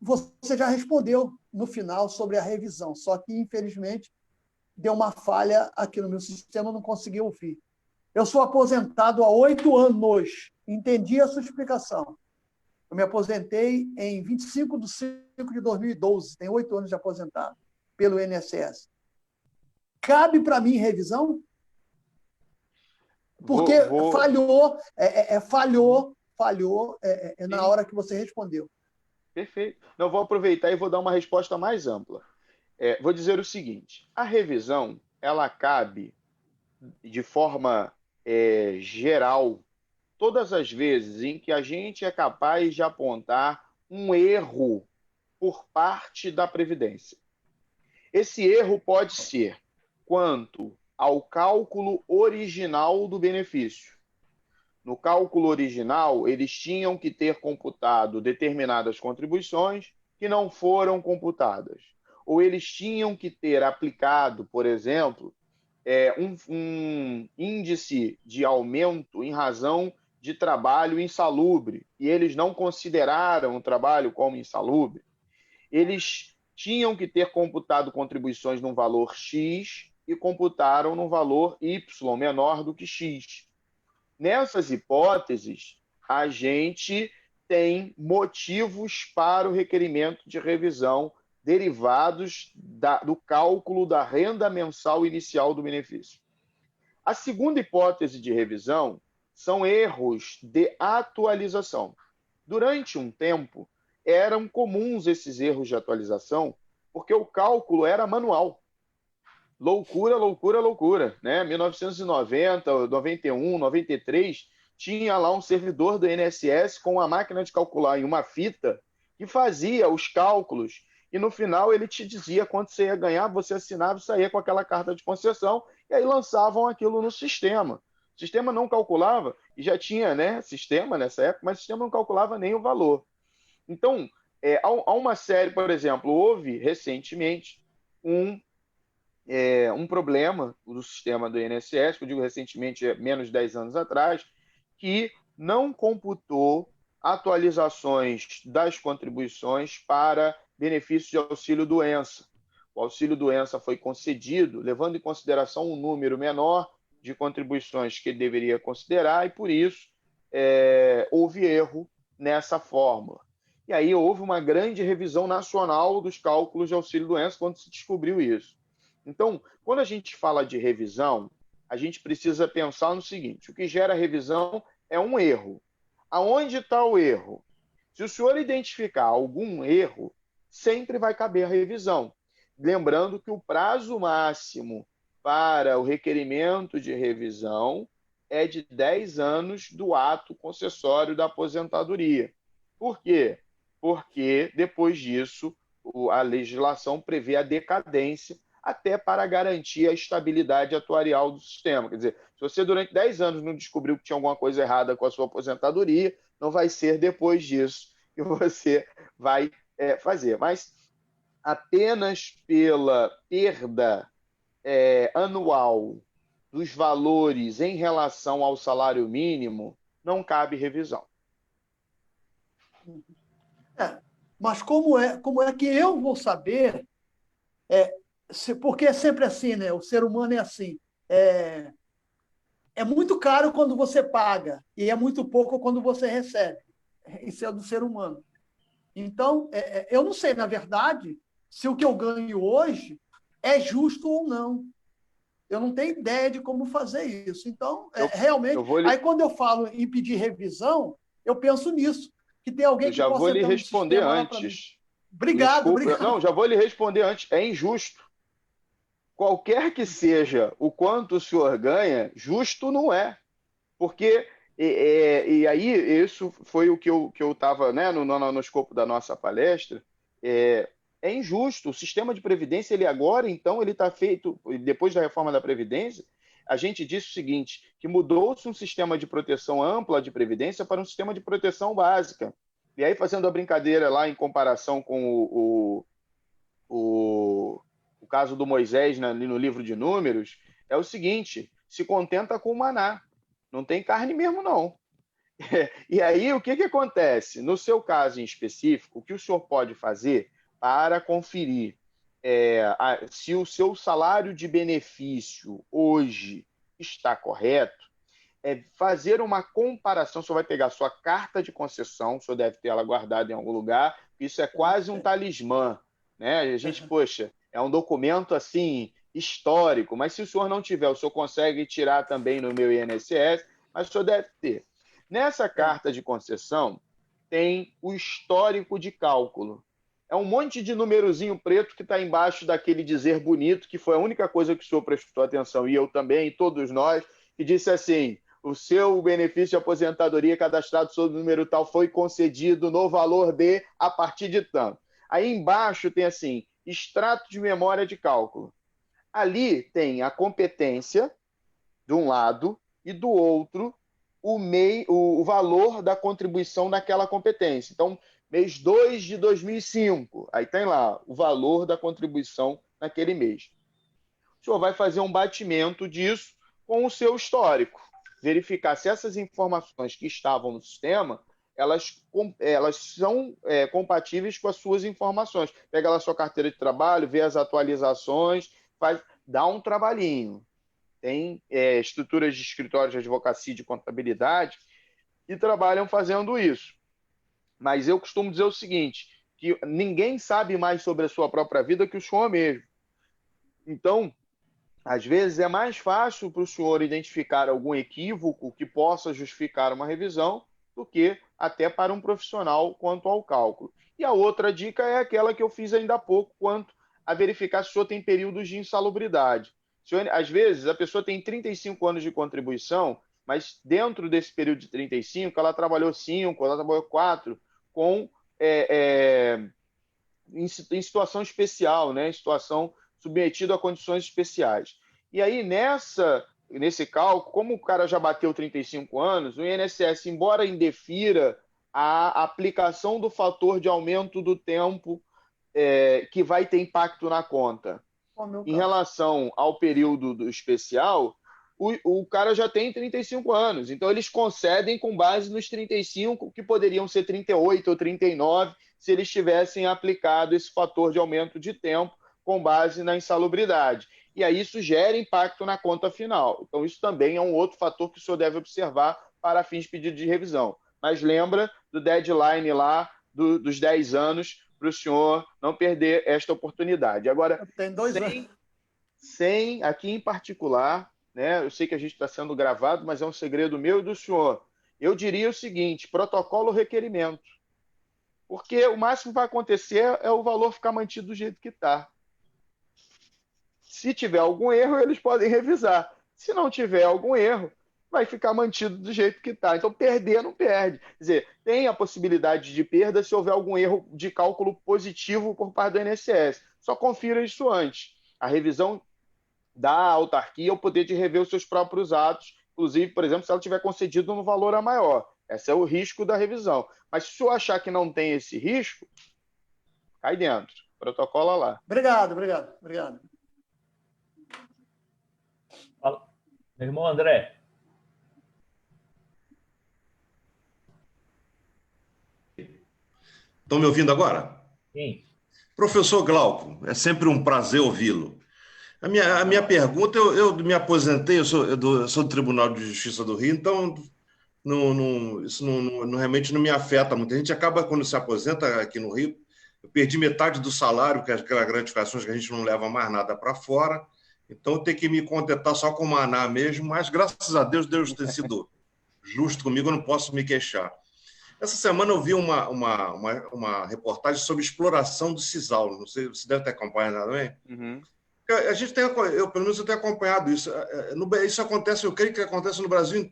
Você já respondeu no final sobre a revisão, só que, infelizmente, deu uma falha aqui no meu sistema, eu não consegui ouvir. Eu sou aposentado há 8 anos, entendi a sua explicação. Eu me aposentei em 25 de 5 de 2012, tenho 8 anos de aposentado pelo INSS. Cabe para mim revisão? Porque falhou na hora que você respondeu. Perfeito. Não, vou aproveitar e vou dar uma resposta mais ampla. Vou dizer o seguinte, a revisão, ela cabe de forma geral todas as vezes em que a gente é capaz de apontar um erro por parte da Previdência. Esse erro pode ser quanto ao cálculo original do benefício. No cálculo original, eles tinham que ter computado determinadas contribuições que não foram computadas. Ou eles tinham que ter aplicado, por exemplo, um índice de aumento em razão de trabalho insalubre, e eles não consideraram o trabalho como insalubre. Eles tinham que ter computado contribuições num valor X e computaram num valor Y menor do que X. Nessas hipóteses, a gente tem motivos para o requerimento de revisão derivados do cálculo da renda mensal inicial do benefício. A segunda hipótese de revisão são erros de atualização. Durante um tempo, eram comuns esses erros de atualização, porque o cálculo era manual. Loucura, loucura, loucura, né? 1990, 91, 93, tinha lá um servidor do INSS com uma máquina de calcular em uma fita que fazia os cálculos e no final ele te dizia quanto você ia ganhar, você assinava e saía com aquela carta de concessão e aí lançavam aquilo no sistema. O sistema não calculava, e já tinha, né, sistema nessa época, mas o sistema não calculava nem o valor. Então, há uma série, por exemplo, houve recentemente um problema do sistema do INSS, que eu digo recentemente, menos de 10 anos atrás, que não computou atualizações das contribuições para benefício de auxílio-doença. O auxílio-doença foi concedido levando em consideração um número menor de contribuições que ele deveria considerar, e por isso houve erro nessa fórmula. E aí houve uma grande revisão nacional dos cálculos de auxílio-doença quando se descobriu isso. Então, quando a gente fala de revisão, a gente precisa pensar no seguinte: o que gera revisão é um erro. Aonde está o erro? Se o senhor identificar algum erro, sempre vai caber a revisão. Lembrando que o prazo máximo para o requerimento de revisão é de 10 anos do ato concessório da aposentadoria. Por quê? Porque, depois disso, a legislação prevê a decadência até para garantir a estabilidade atuarial do sistema. Quer dizer, se você durante 10 anos não descobriu que tinha alguma coisa errada com a sua aposentadoria, não vai ser depois disso que você vai fazer. Mas apenas pela perda anual dos valores em relação ao salário mínimo, não cabe revisão. Mas como é que eu vou saber? Porque é sempre assim, né? O ser humano é assim. É muito caro quando você paga e é muito pouco quando você recebe. Isso é do ser humano. Então, eu não sei, na verdade, se o que eu ganho hoje é justo ou não. Eu não tenho ideia de como fazer isso. Então, realmente... Aí, quando eu falo em pedir revisão, eu penso nisso, que tem alguém que possa entrar no sistema lá para mim. Obrigado. Não, já vou lhe responder antes. É injusto. Qualquer que seja o quanto o senhor ganha, justo não é. Porque, e aí, isso foi o que eu estava, né, no escopo da nossa palestra, é injusto. O sistema de previdência, ele agora, então, ele está feito, depois da reforma da Previdência, a gente disse o seguinte, que mudou-se um sistema de proteção ampla de previdência para um sistema de proteção básica. E aí, fazendo a brincadeira lá em comparação com o caso do Moisés no livro de Números, é o seguinte: se contenta com o maná, não tem carne mesmo não. E aí o que acontece? No seu caso em específico, o que o senhor pode fazer para conferir se o seu salário de benefício hoje está correto, é fazer uma comparação. O senhor vai pegar a sua carta de concessão, o senhor deve ter ela guardada em algum lugar, isso é quase um talismã, né? A gente, poxa, é um documento assim histórico, mas se o senhor não tiver, o senhor consegue tirar também no meu INSS, mas o senhor deve ter. Nessa carta de concessão tem o histórico de cálculo. É um monte de numerozinho preto que está embaixo daquele dizer bonito, que foi a única coisa que o senhor prestou atenção, e eu também, e todos nós, que disse assim: o seu benefício de aposentadoria cadastrado sob o número tal foi concedido no valor de a partir de tanto. Aí embaixo tem assim, extrato de memória de cálculo. Ali tem a competência, de um lado, e do outro, o valor da contribuição naquela competência. Então, mês 2 de 2005, aí tem lá o valor da contribuição naquele mês. O senhor vai fazer um batimento disso com o seu histórico, verificar se essas informações que estavam no sistema, elas são compatíveis com as suas informações. Pega lá a sua carteira de trabalho, vê as atualizações, dá um trabalhinho. Tem estruturas de escritórios de advocacia e de contabilidade que trabalham fazendo isso. Mas eu costumo dizer o seguinte, que ninguém sabe mais sobre a sua própria vida que o senhor mesmo. Então, às vezes é mais fácil para o senhor identificar algum equívoco que possa justificar uma revisão do que até para um profissional quanto ao cálculo. E a outra dica é aquela que eu fiz ainda há pouco, quanto a verificar se o senhor tem períodos de insalubridade. Às vezes, a pessoa tem 35 anos de contribuição, mas dentro desse período de 35, ela trabalhou 5, ela trabalhou 4, em situação especial, né? Em situação submetido a condições especiais. E aí, nesse cálculo, como o cara já bateu 35 anos, o INSS, embora indefira a aplicação do fator de aumento do tempo que vai ter impacto na conta, em relação ao período do especial, o cara já tem 35 anos. Então, eles concedem com base nos 35, que poderiam ser 38 ou 39, se eles tivessem aplicado esse fator de aumento de tempo com base na insalubridade. E aí isso gera impacto na conta final. Então, isso também é um outro fator que o senhor deve observar para fins de pedido de revisão. Mas lembra do deadline lá dos 10 anos para o senhor não perder esta oportunidade. Agora, Tem 2 anos. Sem, aqui em particular, né, eu sei que a gente está sendo gravado, mas é um segredo meu e do senhor. Eu diria o seguinte: protocolo requerimento. Porque o máximo que vai acontecer é o valor ficar mantido do jeito que está. Se tiver algum erro, eles podem revisar. Se não tiver algum erro, vai ficar mantido do jeito que está. Então, perder não perde. Quer dizer, tem a possibilidade de perda se houver algum erro de cálculo positivo por parte do INSS. Só confira isso antes. A revisão dá à autarquia o poder de rever os seus próprios atos, inclusive, por exemplo, se ela tiver concedido no valor a maior. Esse é o risco da revisão. Mas se o senhor achar que não tem esse risco, cai dentro. Protocola lá. Obrigado. Fala. Meu irmão André. Estão me ouvindo agora? Sim. Professor Glauco, é sempre um prazer ouvi-lo. A minha pergunta, eu me aposentei, eu sou do Tribunal de Justiça do Rio, então isso realmente não me afeta muito. A gente acaba, quando se aposenta aqui no Rio, eu perdi metade do salário, que é aquelas gratificações que a gente não leva mais nada para fora, então eu tenho que me contentar só com o maná mesmo, mas graças a Deus, Deus tem sido justo comigo, eu não posso me queixar. Essa semana eu vi uma reportagem sobre exploração do sisal, não sei, você deve ter acompanhado também. Uhum. A gente pelo menos eu tenho acompanhado isso. Isso acontece, eu creio que acontece no Brasil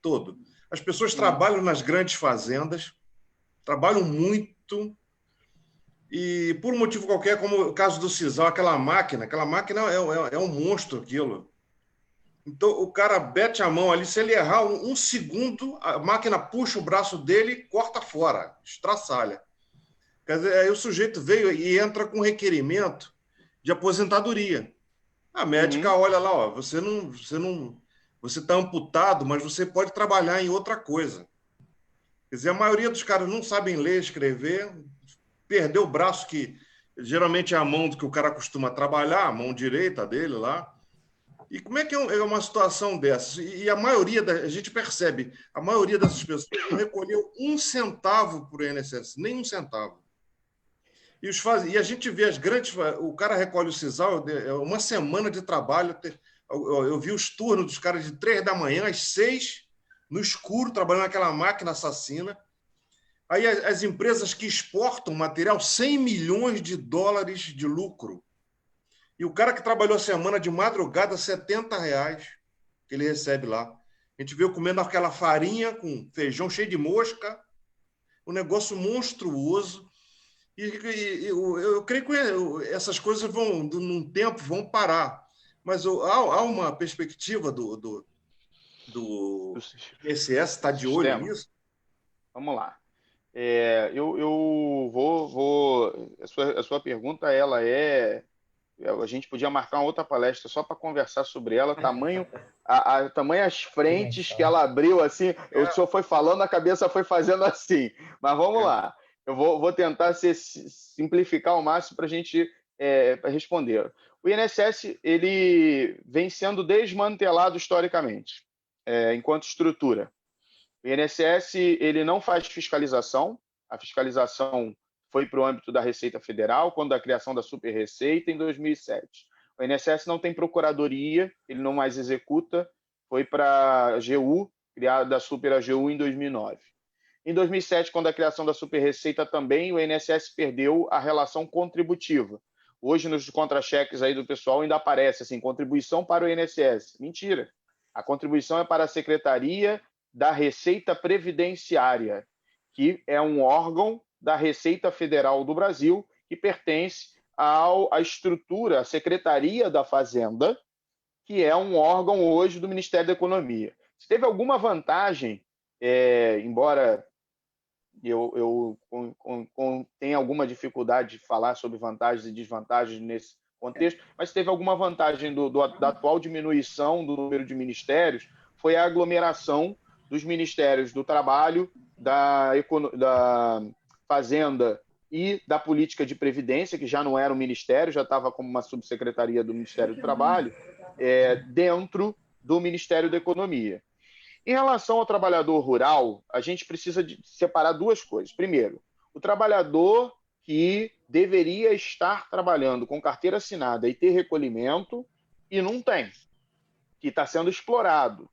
todo. As pessoas trabalham nas grandes fazendas, trabalham muito, e por um motivo qualquer, como o caso do sisal, aquela máquina é um monstro aquilo. Então o cara bete a mão ali, se ele errar um segundo, a máquina puxa o braço dele e corta fora, estraçalha. Quer dizer, aí o sujeito veio e entra com requerimento de aposentadoria. A médica olha lá, ó, você está amputado, mas você pode trabalhar em outra coisa. Quer dizer, a maioria dos caras não sabem ler, escrever, perdeu o braço, que geralmente é a mão que o cara costuma trabalhar, a mão direita dele lá. E como é que é uma situação dessa? E a maioria, a gente percebe, a maioria dessas pessoas não recolheu um centavo para o INSS, nem um centavo. E a gente vê as grandes... O cara recolhe o sisal, uma semana de trabalho. Eu vi os turnos dos caras de 3 da manhã às 6, no escuro, trabalhando naquela máquina assassina. Aí as empresas que exportam material, 100 milhões de dólares de lucro. E o cara que trabalhou a semana de madrugada, R$70 que ele recebe lá. A gente veio comendo aquela farinha com feijão cheio de mosca, um negócio monstruoso. E eu creio que essas coisas num tempo, vão parar. Mas há uma perspectiva do INSS estar de olho nisso? Vamos lá. Eu vou... A sua pergunta, ela é... A gente podia marcar uma outra palestra só para conversar sobre ela, tamanhas frentes que ela abriu, assim, o senhor foi falando, a cabeça foi fazendo assim. Mas vamos lá. Eu vou tentar simplificar ao máximo para a gente responder. O INSS ele vem sendo desmantelado historicamente, enquanto estrutura. O INSS ele não faz fiscalização. A fiscalização foi para o âmbito da Receita Federal, quando a criação da Super Receita, em 2007. O INSS não tem procuradoria, ele não mais executa, foi para a AGU, criada a Super AGU em 2009. Em 2007, quando a criação da Super Receita também, o INSS perdeu a relação contributiva. Hoje, nos contra-cheques aí do pessoal, ainda aparece assim, contribuição para o INSS. Mentira. A contribuição é para a Secretaria da Receita Previdenciária, que é um órgão da Receita Federal do Brasil, que pertence à estrutura, à Secretaria da Fazenda, que é um órgão hoje do Ministério da Economia. Se teve alguma vantagem, embora eu tenha alguma dificuldade de falar sobre vantagens e desvantagens contexto, mas teve alguma vantagem da atual diminuição do número de ministérios, foi a aglomeração dos ministérios do Trabalho, da Fazenda e da Política de Previdência, que já não era um ministério, já estava como uma subsecretaria do Ministério do Trabalho, dentro do Ministério da Economia. Em relação ao trabalhador rural, a gente precisa separar duas coisas. Primeiro, o trabalhador que deveria estar trabalhando com carteira assinada e ter recolhimento e não tem, que está sendo explorado.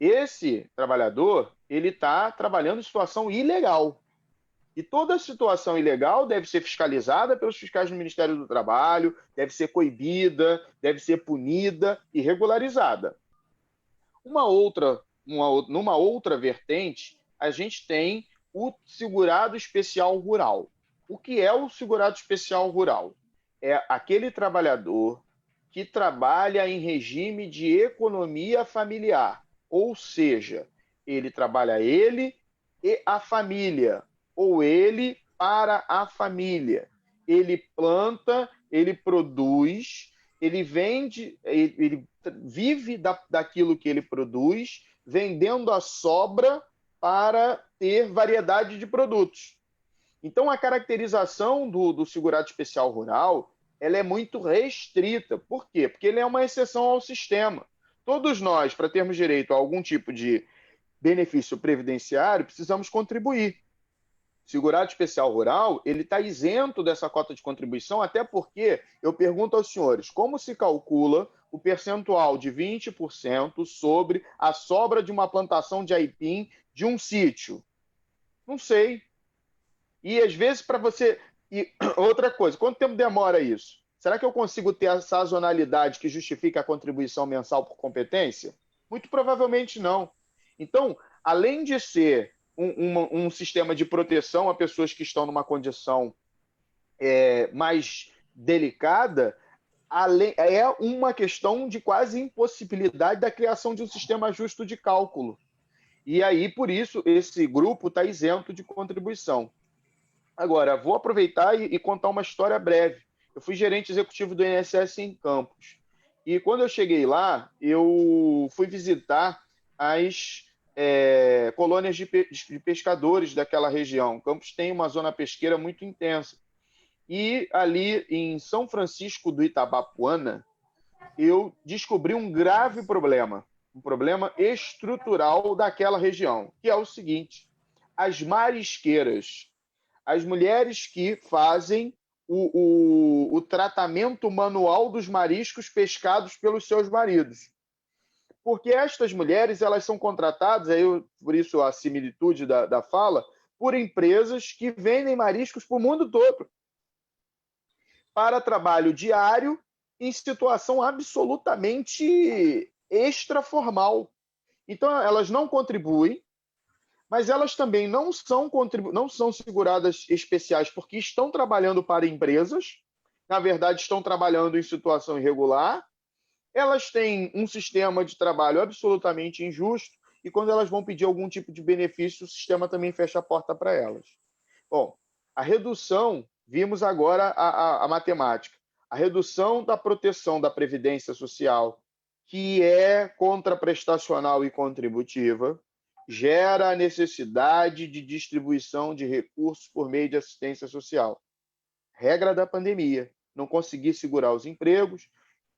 Esse trabalhador, ele está trabalhando em situação ilegal. E toda situação ilegal deve ser fiscalizada pelos fiscais do Ministério do Trabalho, deve ser coibida, deve ser punida e regularizada. Numa outra vertente, a gente tem o segurado especial rural. O que é o segurado especial rural? É aquele trabalhador que trabalha em regime de economia familiar, ou seja, ele trabalha ele e a família, ou ele para a família. Ele planta, ele produz, ele vende, ele vive daquilo que ele produz, vendendo a sobra para ter variedade de produtos. Então, a caracterização do segurado especial rural, ela é muito restrita. Por quê? Porque ele é uma exceção ao sistema. Todos nós, para termos direito a algum tipo de benefício previdenciário, precisamos contribuir. O segurado especial rural, ele está isento dessa cota de contribuição, até porque, eu pergunto aos senhores, como se calcula o percentual de 20% sobre a sobra de uma plantação de aipim de um sítio? Não sei. E, às vezes, para você... E outra coisa, quanto tempo demora isso? Será que eu consigo ter a sazonalidade que justifica a contribuição mensal por competência? Muito provavelmente não. Então, além de ser um sistema de proteção a pessoas que estão numa condição mais delicada, é uma questão de quase impossibilidade da criação de um sistema justo de cálculo. E aí, por isso, esse grupo está isento de contribuição. Agora, vou aproveitar e contar uma história breve. Eu fui gerente executivo do INSS em Campos. E quando eu cheguei lá, eu fui visitar as colônias de pescadores daquela região. Campos tem uma zona pesqueira muito intensa. E ali em São Francisco do Itabapuana, eu descobri um grave problema, um problema estrutural daquela região, que é o seguinte: as marisqueiras, as mulheres que fazem o tratamento manual dos mariscos pescados pelos seus maridos. Porque estas mulheres, elas são contratadas, aí por isso a similitude da fala, por empresas que vendem mariscos para o mundo todo, para trabalho diário, em situação absolutamente extraformal. Então, elas não contribuem, mas elas também não são seguradas especiais porque estão trabalhando para empresas, na verdade, estão trabalhando em situação irregular. Elas têm um sistema de trabalho absolutamente injusto e quando elas vão pedir algum tipo de benefício, o sistema também fecha a porta para elas. Bom, a redução, vimos agora a matemática, a redução da proteção da Previdência Social, que é contraprestacional e contributiva, gera a necessidade de distribuição de recursos por meio de assistência social. Regra da pandemia, não consegui segurar os empregos,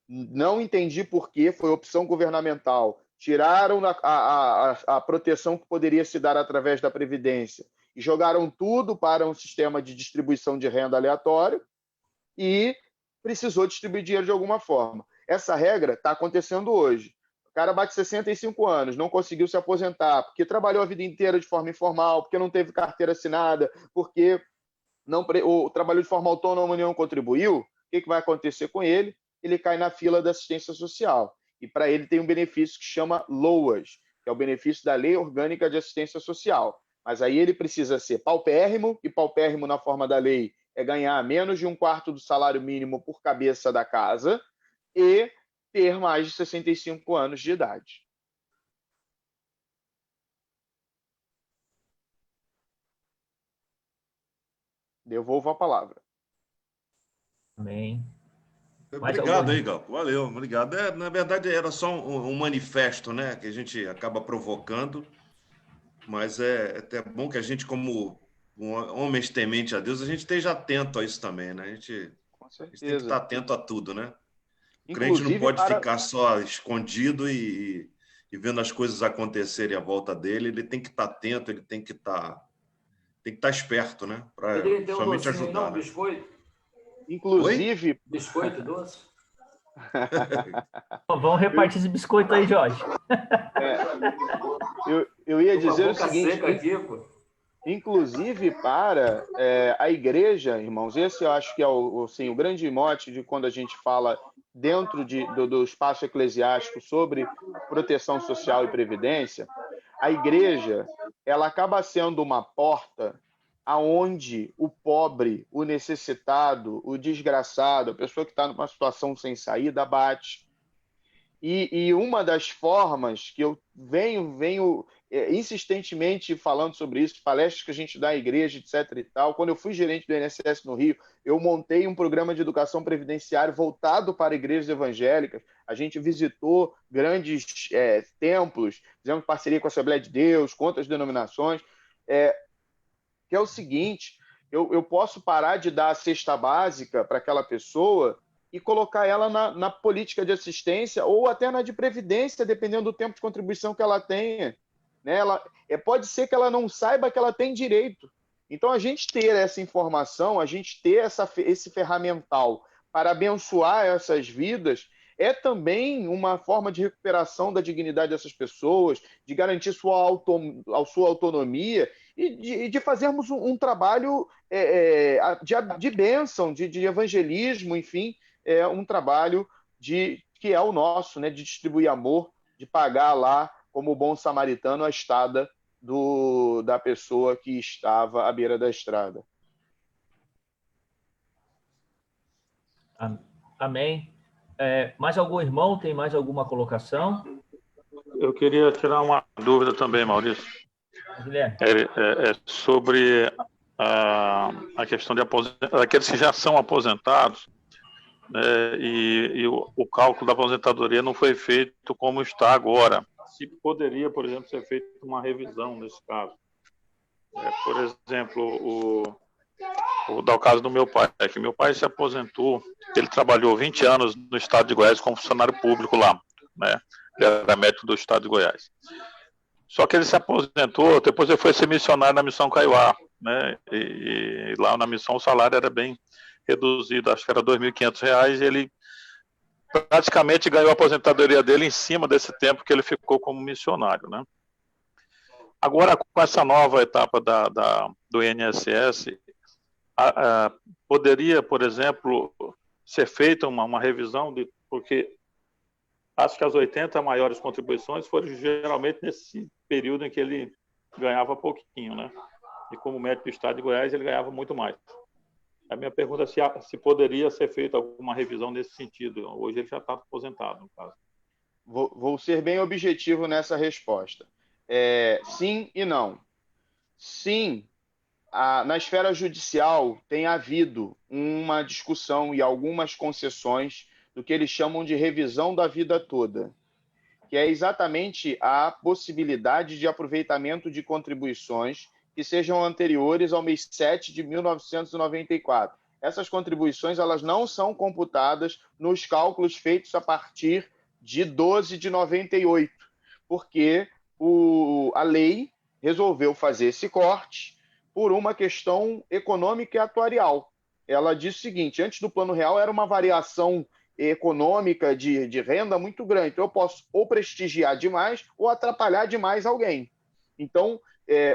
não entendi por que, foi opção governamental, tiraram a proteção que poderia se dar através da Previdência e jogaram tudo para um sistema de distribuição de renda aleatório e precisou distribuir dinheiro de alguma forma. Essa regra está acontecendo hoje. O cara bate 65 anos, não conseguiu se aposentar, porque trabalhou a vida inteira de forma informal, porque não teve carteira assinada, porque trabalhou de forma autônoma e não contribuiu. O que vai acontecer com ele? Ele cai na fila da assistência social. E para ele tem um benefício que chama LOAS, que é o benefício da Lei Orgânica de Assistência Social. Mas aí ele precisa ser paupérrimo, e paupérrimo na forma da lei é ganhar menos de 1/4 do salário mínimo por cabeça da casa e ter mais de 65 anos de idade. Devolvo a palavra. Amém. Obrigado aí, Gal. Valeu, obrigado. Na verdade, era só um manifesto, né? Que a gente acaba provocando, mas é até bom que a gente, como homens tementes a Deus, a gente esteja atento a isso também, né? A gente tem que estar atento a tudo, né? O crente não pode ficar só escondido e vendo as coisas acontecerem à volta dele. Ele tem que estar atento, ele tem que estar esperto, né? Para somente ajudar. Né? Biscoito? Inclusive... Biscoito doce? Vamos repartir esse biscoito aí, Jorge. Eu ia dizer o seguinte... Seca aqui, pô. Inclusive para a igreja, irmãos, esse eu acho que é o grande mote de quando a gente fala dentro do espaço eclesiástico sobre proteção social e previdência. A igreja, ela acaba sendo uma porta aonde o pobre, o necessitado, o desgraçado, a pessoa que está numa situação sem saída, bate. E uma das formas que eu venho insistentemente falando sobre isso, palestras que a gente dá à igreja, etc. e tal. Quando eu fui gerente do INSS no Rio, eu montei um programa de educação previdenciária voltado para igrejas evangélicas. A gente visitou grandes templos, fizemos parceria com a Assembleia de Deus, com outras denominações, que é o seguinte: eu posso parar de dar a cesta básica para aquela pessoa e colocar ela na política de assistência ou até na de previdência, dependendo do tempo de contribuição que ela tenha. Né? Pode ser que ela não saiba que ela tem direito. Então, a gente ter essa informação, a gente ter esse ferramental para abençoar essas vidas, é também uma forma de recuperação da dignidade dessas pessoas, de garantir sua autonomia e de fazermos um trabalho de bênção, de evangelismo, enfim, um trabalho que é o nosso, né, de distribuir amor, de pagar lá, como bom samaritano, a estada da pessoa que estava à beira da estrada. Amém. Mais algum irmão tem mais alguma colocação? Eu queria tirar uma dúvida também, Maurício. Guilherme. Sobre a questão de aqueles que já são aposentados, né, e o cálculo da aposentadoria não foi feito como está agora. Se poderia, por exemplo, ser feita uma revisão nesse caso. Por exemplo, o caso do meu pai, que meu pai se aposentou, ele trabalhou 20 anos no estado de Goiás como funcionário público lá, né? Ele era médico do estado de Goiás. Só que ele se aposentou, depois ele foi ser missionário na Missão Kaiowá, né? E lá na missão o salário era bem reduzido, acho que era R$ 2.500, e ele praticamente ganhou a aposentadoria dele em cima desse tempo que ele ficou como missionário, né? Agora, com essa nova etapa do INSS, poderia, por exemplo, ser feita uma revisão, porque acho que as 80 maiores contribuições foram geralmente nesse período em que ele ganhava pouquinho, né? E como médico do estado de Goiás, ele ganhava muito mais. A minha pergunta é se poderia ser feita alguma revisão nesse sentido. Hoje ele já está aposentado, no caso. Vou ser bem objetivo nessa resposta. Sim e não. Sim, na esfera judicial tem havido uma discussão e algumas concessões do que eles chamam de revisão da vida toda, que é exatamente a possibilidade de aproveitamento de contribuições que sejam anteriores ao mês 7 de 1994. Essas contribuições elas não são computadas nos cálculos feitos a partir de 12 de 98, porque a lei resolveu fazer esse corte por uma questão econômica e atuarial. Ela diz o seguinte: antes do Plano Real era uma variação econômica de renda muito grande, então eu posso ou prestigiar demais ou atrapalhar demais alguém. Então,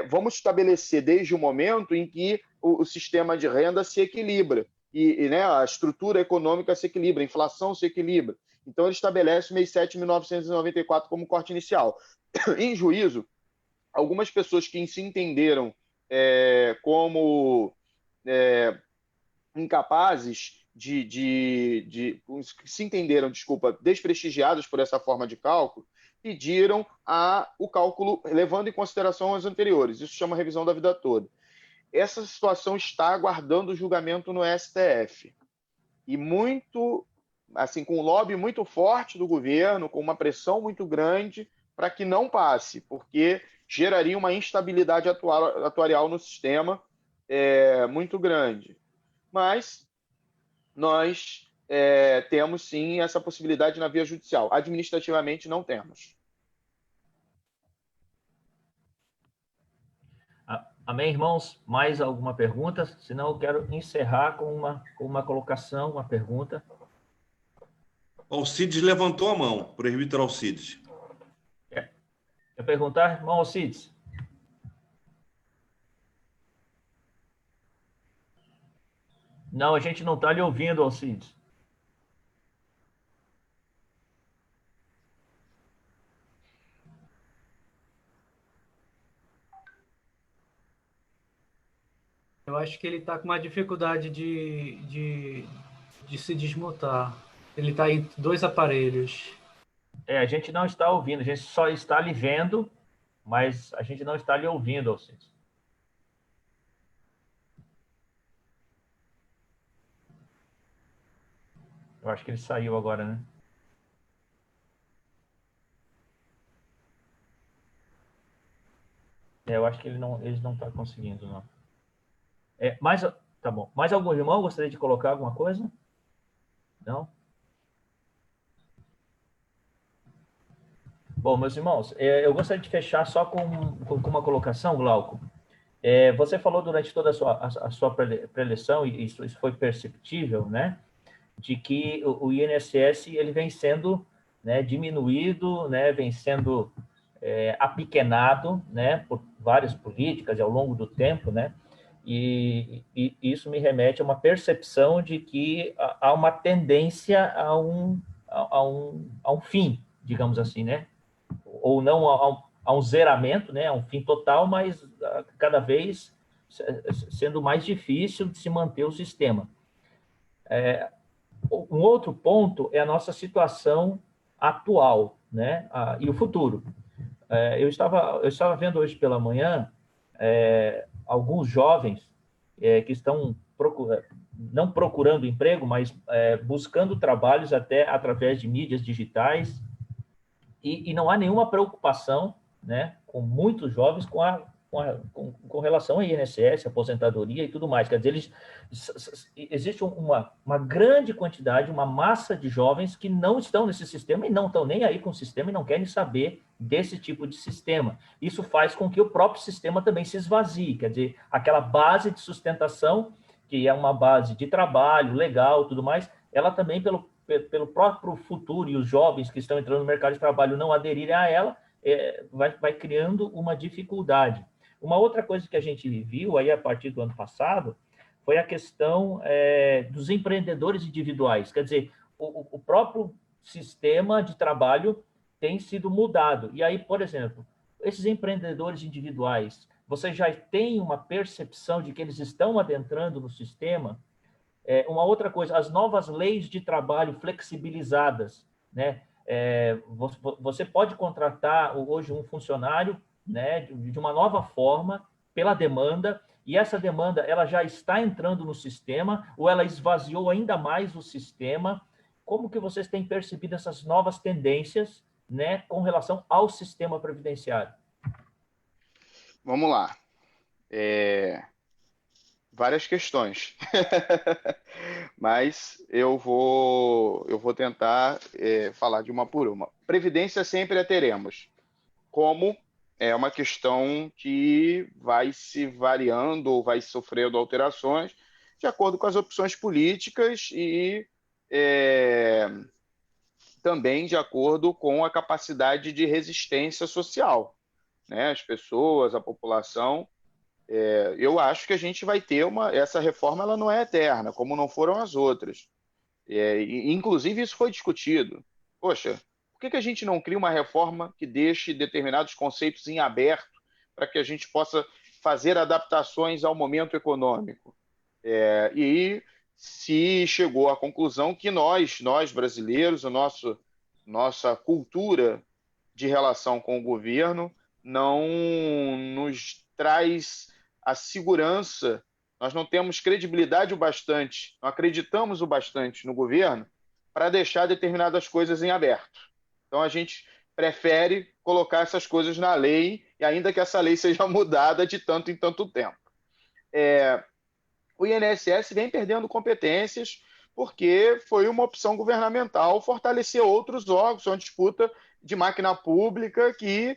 vamos estabelecer desde o momento em que o sistema de renda se equilibra né, a estrutura econômica se equilibra, a inflação se equilibra. Então, ele estabelece o mês 7 de 1994 como corte inicial. Em juízo, algumas pessoas que se entenderam como incapazes se entenderam, desprestigiados por essa forma de cálculo, pediram o cálculo levando em consideração as anteriores. Isso chama revisão da vida toda. Essa situação está aguardando o julgamento no STF. E muito assim, com um lobby muito forte do governo, com uma pressão muito grande para que não passe, porque geraria uma instabilidade atuarial no sistema muito grande. Mas nós temos, sim, essa possibilidade na via judicial. Administrativamente, não temos. Amém, irmãos? Mais alguma pergunta? Senão eu quero encerrar com uma colocação, uma pergunta. Alcides levantou a mão, presbítero Alcides. Quer perguntar, irmão Alcides? Não, a gente não está lhe ouvindo, Alcides. Eu acho que ele está com uma dificuldade de se desmutar. Ele está em 2 aparelhos. A gente não está ouvindo, a gente só está lhe vendo, mas a gente não está lhe ouvindo, Alcides. Eu acho que ele saiu agora, né? Eu acho que eles não estão conseguindo, não. Tá bom. Mais algum irmão gostaria de colocar alguma coisa? Não? Bom, meus irmãos, eu gostaria de fechar só com uma colocação, Glauco. Você falou durante toda a sua preleção, e isso foi perceptível, né? De que o INSS ele vem sendo, né, diminuído, né, vem sendo apequenado, né, por várias políticas ao longo do tempo, né? E isso me remete a uma percepção de que há uma tendência a um fim, digamos assim, né? Ou não a um zeramento, né? A um fim total, mas cada vez sendo mais difícil de se manter o sistema. Um outro ponto é a nossa situação atual, né? E o futuro. Eu estava vendo hoje pela manhã alguns jovens que estão não procurando emprego, mas buscando trabalhos até através de mídias digitais, e não há nenhuma preocupação, né, com muitos jovens com relação ao INSS, aposentadoria e tudo mais. Quer dizer, existe uma grande quantidade, uma massa de jovens que não estão nesse sistema e não estão nem aí com o sistema e não querem saber desse tipo de sistema. Isso faz com que o próprio sistema também se esvazie, quer dizer, aquela base de sustentação, que é uma base de trabalho, legal, tudo mais, ela também, pelo próprio futuro, e os jovens que estão entrando no mercado de trabalho não aderirem a ela, vai criando uma dificuldade. Uma outra coisa que a gente viu aí a partir do ano passado foi a questão dos empreendedores individuais. Quer dizer, o próprio sistema de trabalho tem sido mudado. E aí, por exemplo, esses empreendedores individuais, você já tem uma percepção de que eles estão adentrando no sistema? Uma outra coisa, as novas leis de trabalho flexibilizadas, né? Você pode contratar hoje um funcionário, né, de uma nova forma, pela demanda, e essa demanda ela já está entrando no sistema, ou ela esvaziou ainda mais o sistema. Como que vocês têm percebido essas novas tendências, né, com relação ao sistema previdenciário? Vamos lá. Várias questões, mas eu vou tentar falar de uma por uma. Previdência sempre a teremos, como é uma questão que vai se variando ou vai sofrendo alterações de acordo com as opções políticas e também de acordo com a capacidade de resistência social, né? As pessoas, a população. Eu acho que a gente vai ter essa reforma, ela não é eterna, como não foram as outras. Inclusive, isso foi discutido. Poxa, por que a gente não cria uma reforma que deixe determinados conceitos em aberto para que a gente possa fazer adaptações ao momento econômico? E se chegou à conclusão que nós brasileiros, nossa cultura de relação com o governo não nos traz a segurança, nós não temos credibilidade o bastante, não acreditamos o bastante no governo para deixar determinadas coisas em aberto. Então, a gente prefere colocar essas coisas na lei, e ainda que essa lei seja mudada de tanto em tanto tempo. O INSS vem perdendo competências porque foi uma opção governamental fortalecer outros órgãos, uma disputa de máquina pública que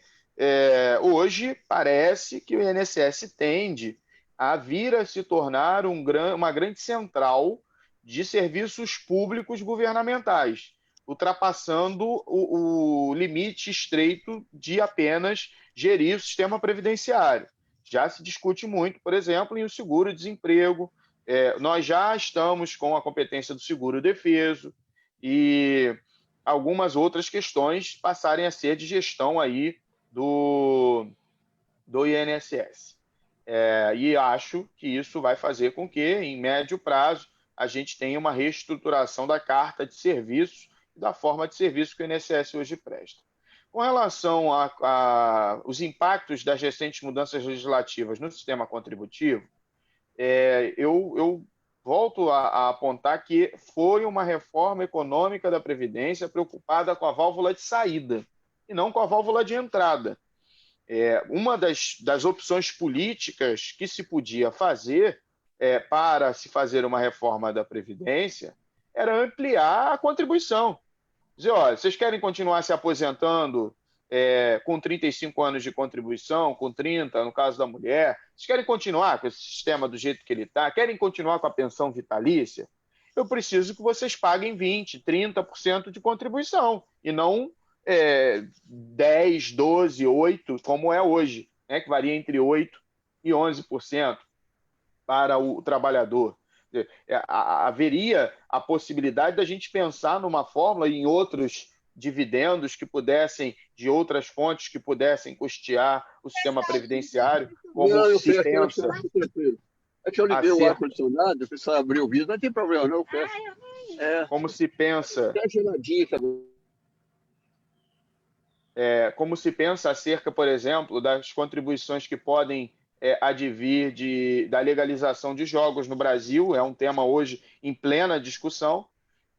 hoje parece que o INSS tende a vir a se tornar uma grande central de serviços públicos governamentais, ultrapassando o limite estreito de apenas gerir o sistema previdenciário. Já se discute muito, por exemplo, em o seguro-desemprego. Nós já estamos com a competência do seguro-defeso e algumas outras questões passarem a ser de gestão aí do INSS. E acho que isso vai fazer com que, em médio prazo, a gente tenha uma reestruturação da carta de serviços e da forma de serviço que o INSS hoje presta. Com relação aos impactos das recentes mudanças legislativas no sistema contributivo, eu volto a apontar que foi uma reforma econômica da Previdência preocupada com a válvula de saída e não com a válvula de entrada. Uma das opções políticas que se podia fazer para se fazer uma reforma da Previdência era ampliar a contribuição. Dizer, olha, vocês querem continuar se aposentando com 35 anos de contribuição, com 30, no caso da mulher? Vocês querem continuar com esse sistema do jeito que ele está? Querem continuar com a pensão vitalícia? Eu preciso que vocês paguem 20%, 30% de contribuição, e não 10%, 12%, 8%, como é hoje, né, que varia entre 8% e 11% para o trabalhador. Haveria a possibilidade da gente pensar numa fórmula e em outros dividendos que pudessem, de outras fontes que pudessem custear o sistema previdenciário, como se pensa. É que eu liguei o ar-condicionado, precisa abrir o vidro, não tem problema, não, eu fecho. Como se pensa. Até geladinho, como se pensa acerca, por exemplo, das contribuições que podem advir da legalização de jogos no Brasil, é um tema hoje em plena discussão,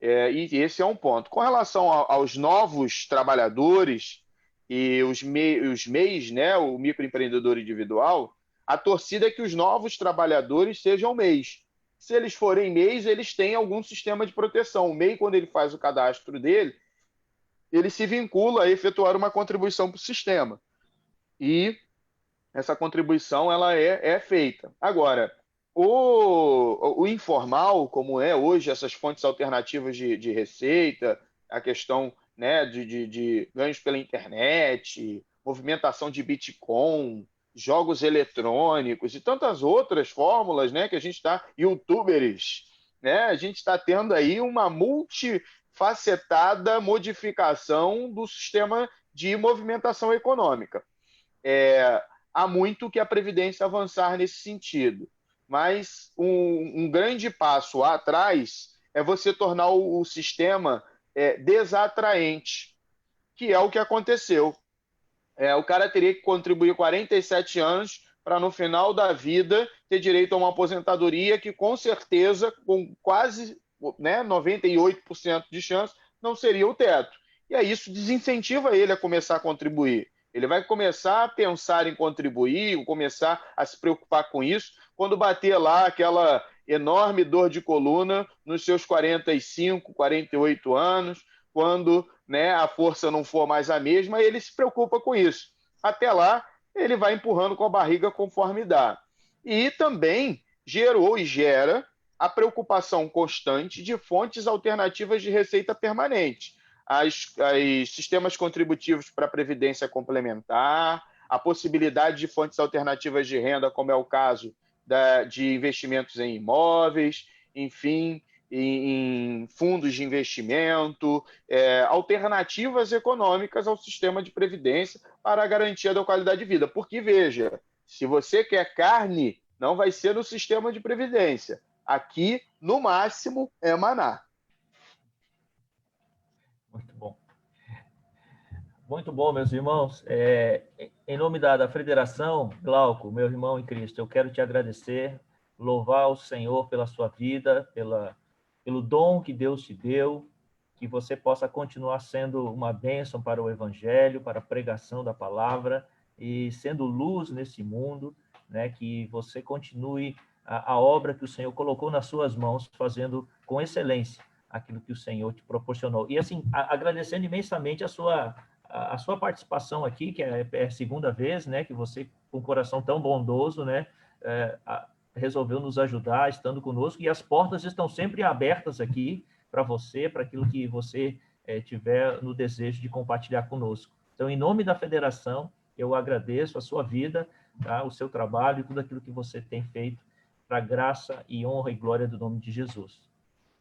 e esse é um ponto. Com relação aos novos trabalhadores e os MEIs, né, o microempreendedor individual, a torcida é que os novos trabalhadores sejam MEIs. Se eles forem MEIs, eles têm algum sistema de proteção. O MEI, quando ele faz o cadastro dele, ele se vincula a efetuar uma contribuição para o sistema. E essa contribuição ela é feita. Agora, o informal, como é hoje, essas fontes alternativas de receita, a questão, né, de ganhos pela internet, movimentação de Bitcoin, jogos eletrônicos e tantas outras fórmulas, né, que a gente está, youtubers, né, a gente está tendo aí uma multifacetada modificação do sistema de movimentação econômica. Há muito que a Previdência avançar nesse sentido, mas um grande passo atrás é você tornar o sistema desatraente, que é o que aconteceu. O cara teria que contribuir 47 anos para, no final da vida, ter direito a uma aposentadoria que, com certeza, com quase 98% de chance, não seria o teto. E aí isso desincentiva ele a começar a contribuir. Ele vai começar a pensar em contribuir, começar a se preocupar com isso, quando bater lá aquela enorme dor de coluna nos seus 45, 48 anos, quando, né, a força não for mais a mesma, ele se preocupa com isso. Até lá, ele vai empurrando com a barriga conforme dá. E também gerou e gera a preocupação constante de fontes alternativas de receita permanente. Os sistemas contributivos para a previdência complementar, a possibilidade de fontes alternativas de renda, como é o caso de investimentos em imóveis, enfim, em fundos de investimento, alternativas econômicas ao sistema de previdência para a garantia da qualidade de vida. Porque, veja, se você quer carne, não vai ser no sistema de previdência. Aqui, no máximo, é maná. Muito bom. Muito bom, meus irmãos. Em nome da Federação, Glauco, meu irmão em Cristo, eu quero te agradecer, louvar o Senhor pela sua vida, pelo dom que Deus te deu, que você possa continuar sendo uma bênção para o Evangelho, para a pregação da palavra, e sendo luz nesse mundo, né, que você continue a obra que o Senhor colocou nas suas mãos, fazendo com excelência aquilo que o Senhor te proporcionou. E assim, agradecendo imensamente a sua participação aqui, que é a segunda vez, né, que você, com um coração tão bondoso, né, resolveu nos ajudar, estando conosco, e as portas estão sempre abertas aqui para você, para aquilo que você tiver no desejo de compartilhar conosco. Então, em nome da federação, eu agradeço a sua vida, tá, o seu trabalho e tudo aquilo que você tem feito para a graça e honra e glória do nome de Jesus.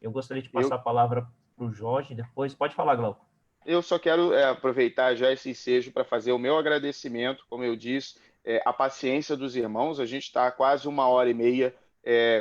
Eu gostaria de passar a palavra para o Jorge, depois pode falar, Glauco. Eu só quero aproveitar já esse ensejo para fazer o meu agradecimento, como eu disse, a paciência dos irmãos. A gente está quase 1h30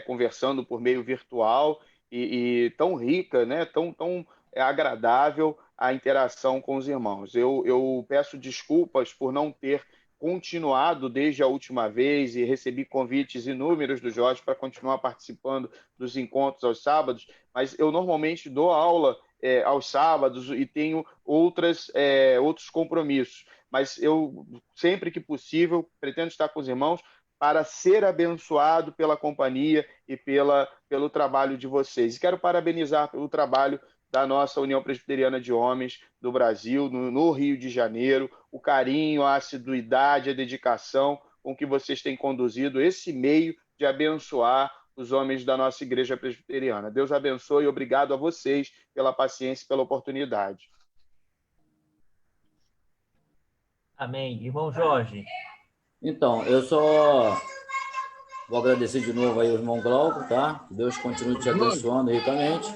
conversando por meio virtual e tão rica, né? tão agradável a interação com os irmãos. Eu peço desculpas por não ter continuado desde a última vez e recebi convites inúmeros do Jorge para continuar participando dos encontros aos sábados, mas eu normalmente dou aula aos sábados e tenho outros compromissos. Mas eu, sempre que possível, pretendo estar com os irmãos para ser abençoado pela companhia e pelo trabalho de vocês. E quero parabenizar pelo trabalho da nossa União Presbiteriana de Homens do Brasil, no Rio de Janeiro, o carinho, a assiduidade, a dedicação com que vocês têm conduzido esse meio de abençoar os homens da nossa Igreja Presbiteriana. Deus abençoe e obrigado a vocês pela paciência e pela oportunidade. Amém. Irmão Jorge. Então, eu só vou agradecer de novo aí ao irmão Glauco, tá? Deus continue te abençoando ricamente.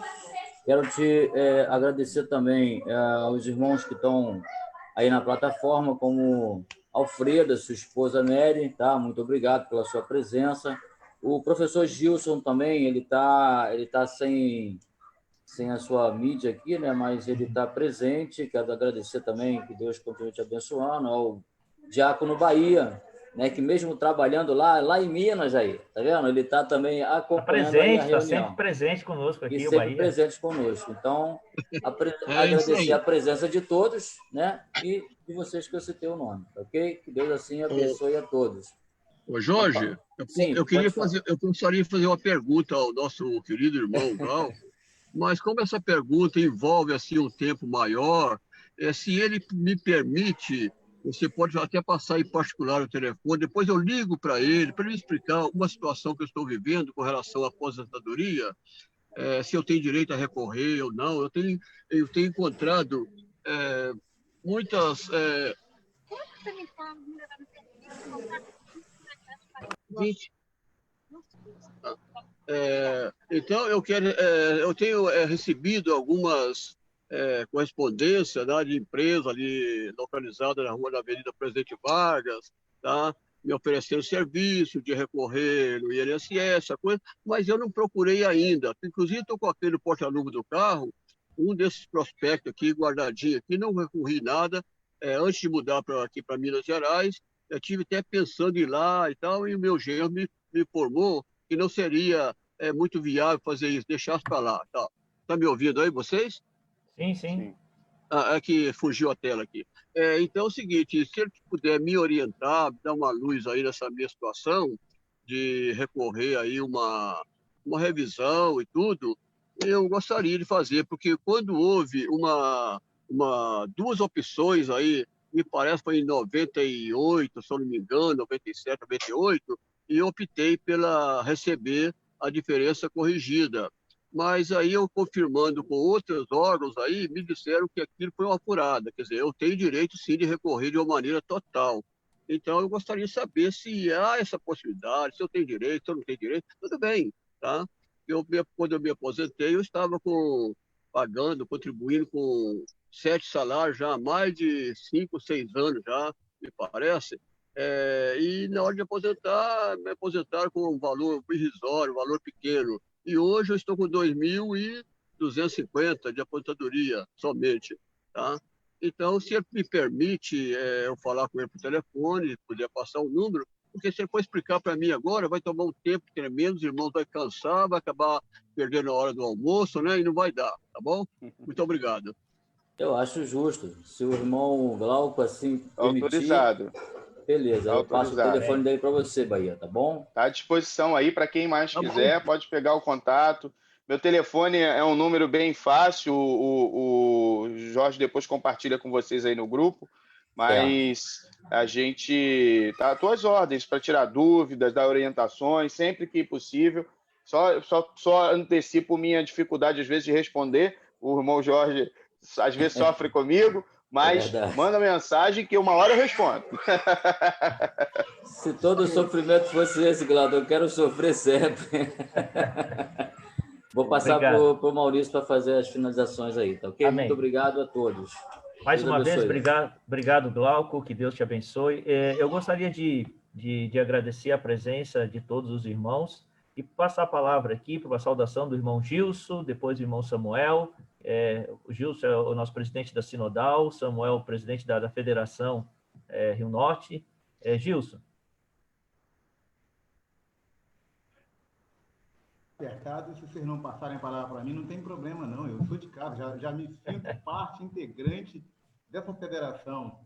Quero te agradecer também aos irmãos que estão aí na plataforma, como Alfreda, sua esposa Mary, tá? Muito obrigado pela sua presença. O professor Gilson também, ele tá sem a sua mídia aqui, né? Mas ele está presente. Quero agradecer também, que Deus continue te abençoando, ao Diácono Bahia, né, que mesmo trabalhando lá em Minas, aí, tá vendo? Ele está também acompanhando a reunião. Está sempre presente conosco aqui, e o sempre Bahia. presente conosco. Então, agradecer a presença de todos, né, e de vocês que eu citei o nome, ok? Que Deus assim abençoe a todos. Ô Jorge, eu gostaria de fazer uma pergunta ao nosso querido irmão Gal, mas como essa pergunta envolve assim um tempo maior, se ele me permite, você pode até passar em particular o telefone, depois eu ligo para ele explicar uma situação que eu estou vivendo com relação à aposentadoria, se eu tenho direito a recorrer ou não. Eu tenho encontrado muitas... Como você me fala? Então, eu tenho recebido algumas correspondência, né, de empresa ali localizada na rua da Avenida Presidente Vargas, tá? Me oferecendo serviço de recorrer no INSS, essa coisa, mas eu não procurei ainda. Inclusive, estou com aquele porta-luva do carro, um desses prospectos aqui, guardadinho aqui, não recorri nada. Antes de mudar aqui para Minas Gerais, eu tive até pensando em ir lá e tal, e o meu genro me informou que não seria muito viável fazer isso, deixar para lá. Tá me ouvindo aí, vocês? Sim. É que fugiu a tela aqui. Então é o seguinte, se ele puder me orientar, dar uma luz aí nessa minha situação, de recorrer aí uma revisão e tudo, eu gostaria de fazer, porque quando houve duas opções aí, me parece que foi em 98, se eu não me engano, 97, 98, e eu optei pela receber a diferença corrigida. Mas aí eu confirmando com outros órgãos aí, me disseram que aquilo foi uma furada. Quer dizer, eu tenho direito sim de recorrer de uma maneira total. Então eu gostaria de saber se há essa possibilidade, se eu tenho direito, se eu não tenho direito. Tudo bem, tá? Quando eu me aposentei, eu estava contribuindo com 7 salários já há mais de 5, 6 anos já, me parece. E na hora de aposentar, me aposentaram com um valor irrisório, um valor pequeno. E hoje eu estou com 2.250 de aposentadoria somente, tá? Então, se ele me permite eu falar com ele por telefone, puder passar o número, porque se ele for explicar para mim agora, vai tomar um tempo tremendo, os irmãos vão cansar, vai acabar perdendo a hora do almoço, né? E não vai dar, tá bom? Muito obrigado. Eu acho justo. Se o irmão Glauco assim permitir, Autorizado. beleza, eu passo o telefone dele para você, Bahia, tá bom? Está à disposição aí para quem mais quiser, pode pegar o contato. Meu telefone é um número bem fácil, o Jorge depois compartilha com vocês aí no grupo, mas a gente está às tuas ordens para tirar dúvidas, dar orientações, sempre que possível. Só antecipo minha dificuldade, às vezes, de responder. O irmão Jorge, às vezes, sofre comigo, mas manda mensagem que uma hora eu respondo. Se todo sofrimento fosse esse, Glauco, eu quero sofrer sempre. Vou passar para o Maurício para fazer as finalizações aí, tá ok? Amém. Muito obrigado a todos. Mais uma vez, obrigado, Glauco, que Deus te abençoe. Eu gostaria de agradecer a presença de todos os irmãos e passar a palavra aqui para a saudação do irmão Gilson, depois do irmão Samuel. O Gilson é o nosso presidente da Sinodal, Samuel, o presidente da Federação Rio Norte. Gilson. Apertado, se vocês não passarem a palavra para mim, não tem problema, não. Eu sou de casa, já me sinto parte integrante dessa federação.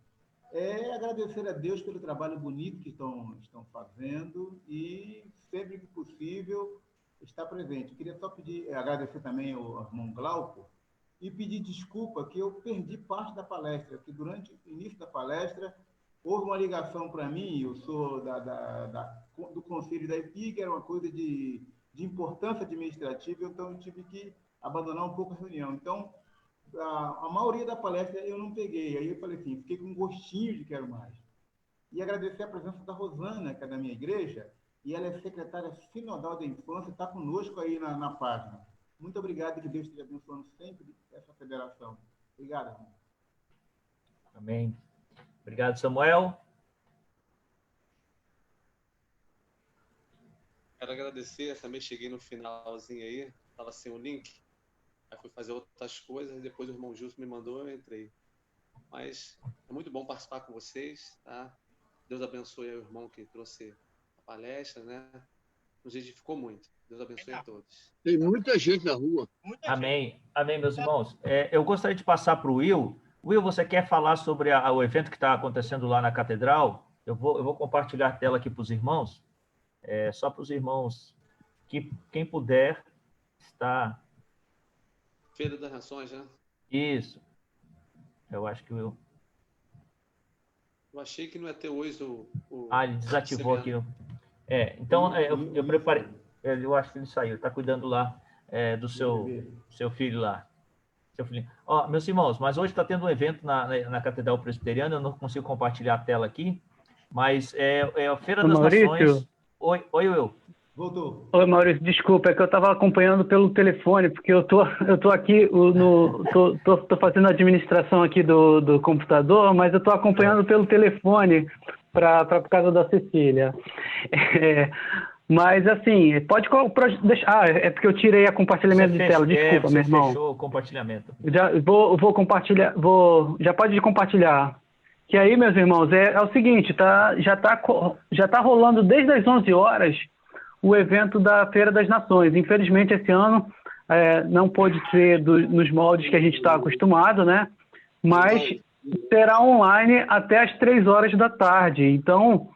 Agradecer a Deus pelo trabalho bonito que estão fazendo e, sempre que possível, estar presente. Eu queria só agradecer também ao irmão Glauco e pedir desculpa que eu perdi parte da palestra, que durante o início da palestra houve uma ligação para mim, eu sou do conselho da EPIG, era uma coisa de importância administrativa, então eu tive que abandonar um pouco a reunião. Então, a maioria da palestra eu não peguei. Aí eu falei assim, fiquei com um gostinho de quero mais. E agradecer a presença da Rosana, que é da minha igreja, e ela é secretária sinodal da infância, está conosco aí na página. Muito obrigado e que Deus esteja abençoando sempre essa federação. Obrigado, irmão. Amém. Obrigado, Samuel. Quero agradecer, também cheguei no finalzinho aí, estava sem o link, aí fui fazer outras coisas, e depois o irmão Gilson me mandou, eu entrei. Mas é muito bom participar com vocês, tá? Deus abençoe o irmão que trouxe a palestra, né? Nos edificou muito. Deus abençoe a todos. Tem muita gente na rua. Amém. Amém, meus irmãos. Eu gostaria de passar para o Will. Will, você quer falar sobre o evento que está acontecendo lá na Catedral? Eu vou compartilhar a tela aqui para os irmãos. Só para os irmãos, que quem puder está... Feira das Nações, né? Isso. Eu acho que eu achei que não ia ter hoje o ele desativou aqui. Então, eu preparei... Eu acho que ele saiu, está cuidando lá do seu filho lá. Seu filhinho. Meus irmãos, mas hoje está tendo um evento na Catedral Presbiteriana, eu não consigo compartilhar a tela aqui, mas é a Feira das Nações... Oi, Will. Voltou. Oi, Maurício, desculpa, é que eu estava acompanhando pelo telefone, porque eu tô aqui, tô fazendo a administração aqui do computador, mas eu estou acompanhando pelo telefone por causa da Cecília. Mas, assim, pode deixar... é porque eu tirei a compartilhamento de tela, desculpa, meu irmão. Fechou o compartilhamento. Já vou compartilhar, já pode compartilhar. Que aí, meus irmãos, é o seguinte, já tá rolando desde as 11 horas o evento da Feira das Nações. Infelizmente, esse ano não pôde ser nos moldes que a gente está acostumado, né? Mas será online até as 3 horas da tarde. Então,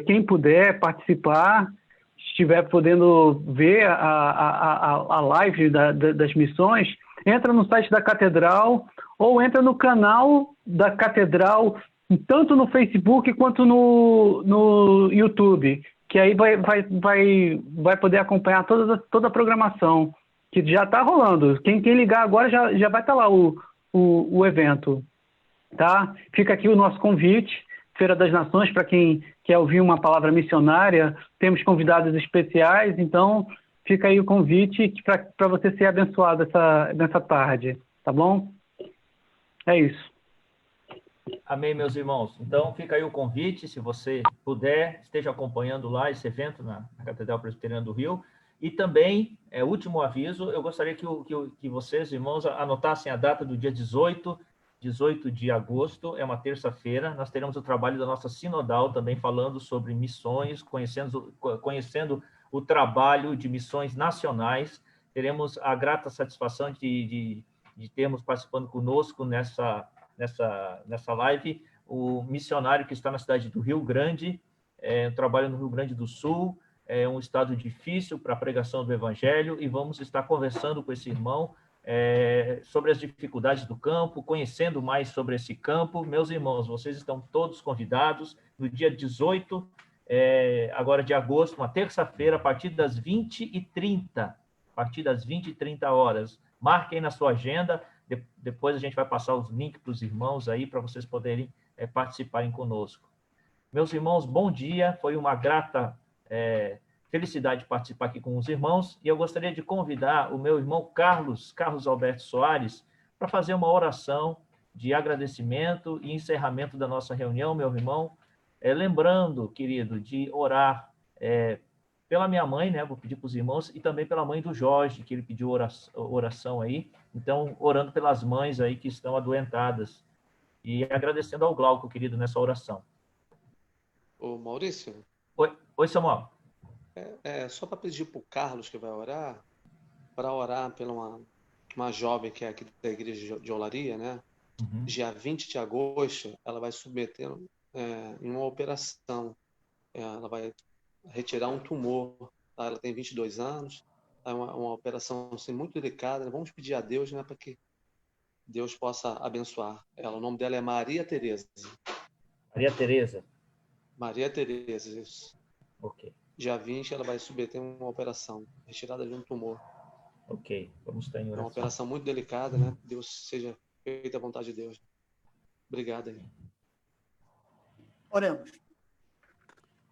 quem puder participar, estiver podendo ver a live das missões, entra no site da Catedral ou entra no canal da Catedral, tanto no Facebook quanto no YouTube, que aí vai poder acompanhar toda a programação, que já está rolando. Quem ligar agora já vai estar lá o evento. Tá? Fica aqui o nosso convite, Feira das Nações, para quem quer ouvir uma palavra missionária, temos convidados especiais, então fica aí o convite para você ser abençoado nessa tarde, tá bom? É isso. Amém, meus irmãos. Então, fica aí o convite, se você puder, esteja acompanhando lá esse evento na Catedral Presbiteriana do Rio. E também, último aviso, eu gostaria que vocês, irmãos, anotassem a data do dia 18, 18 de agosto, é uma terça-feira, nós teremos o trabalho da nossa sinodal também falando sobre missões, conhecendo o trabalho de missões nacionais. Teremos a grata satisfação de termos participando conosco nessa live o missionário que está na cidade do Rio Grande, trabalha no Rio Grande do Sul, é um estado difícil para a pregação do Evangelho, e vamos estar conversando com esse irmão sobre as dificuldades do campo, conhecendo mais sobre esse campo. Meus irmãos, vocês estão todos convidados no dia 18, agora de agosto, uma terça-feira, a partir das 20h30, horas. Marquem na sua agenda, depois a gente vai passar os links para os irmãos aí, para vocês poderem participarem conosco. Meus irmãos, bom dia, foi uma grata felicidade participar aqui com os irmãos, e eu gostaria de convidar o meu irmão Carlos Alberto Soares para fazer uma oração de agradecimento e encerramento da nossa reunião, meu irmão. Lembrando, querido, de orar pela minha mãe, né? Vou pedir para os irmãos, e também pela mãe do Jorge, que ele pediu oração aí. Então, orando pelas mães aí que estão adoentadas. E agradecendo ao Glauco, querido, nessa oração. Ô, Maurício. Oi, Samuel. Só para pedir para o Carlos, que vai orar, para orar pela uma jovem que é aqui da igreja de Olaria, né? Uhum. Dia 20 de agosto, ela vai submeter em uma operação. Ela vai retirar um tumor. Tá? Ela tem 22 anos. É uma operação assim, muito delicada. Vamos pedir a Deus, né, para que Deus possa abençoar ela. O nome dela é Maria Tereza. Maria Tereza, isso. Ok. Dia 20, ela vai submeter uma operação, retirada de um tumor. Ok, vamos estar em oração. É uma operação muito delicada, né? Deus seja feita a vontade de Deus. Obrigado aí. Oremos.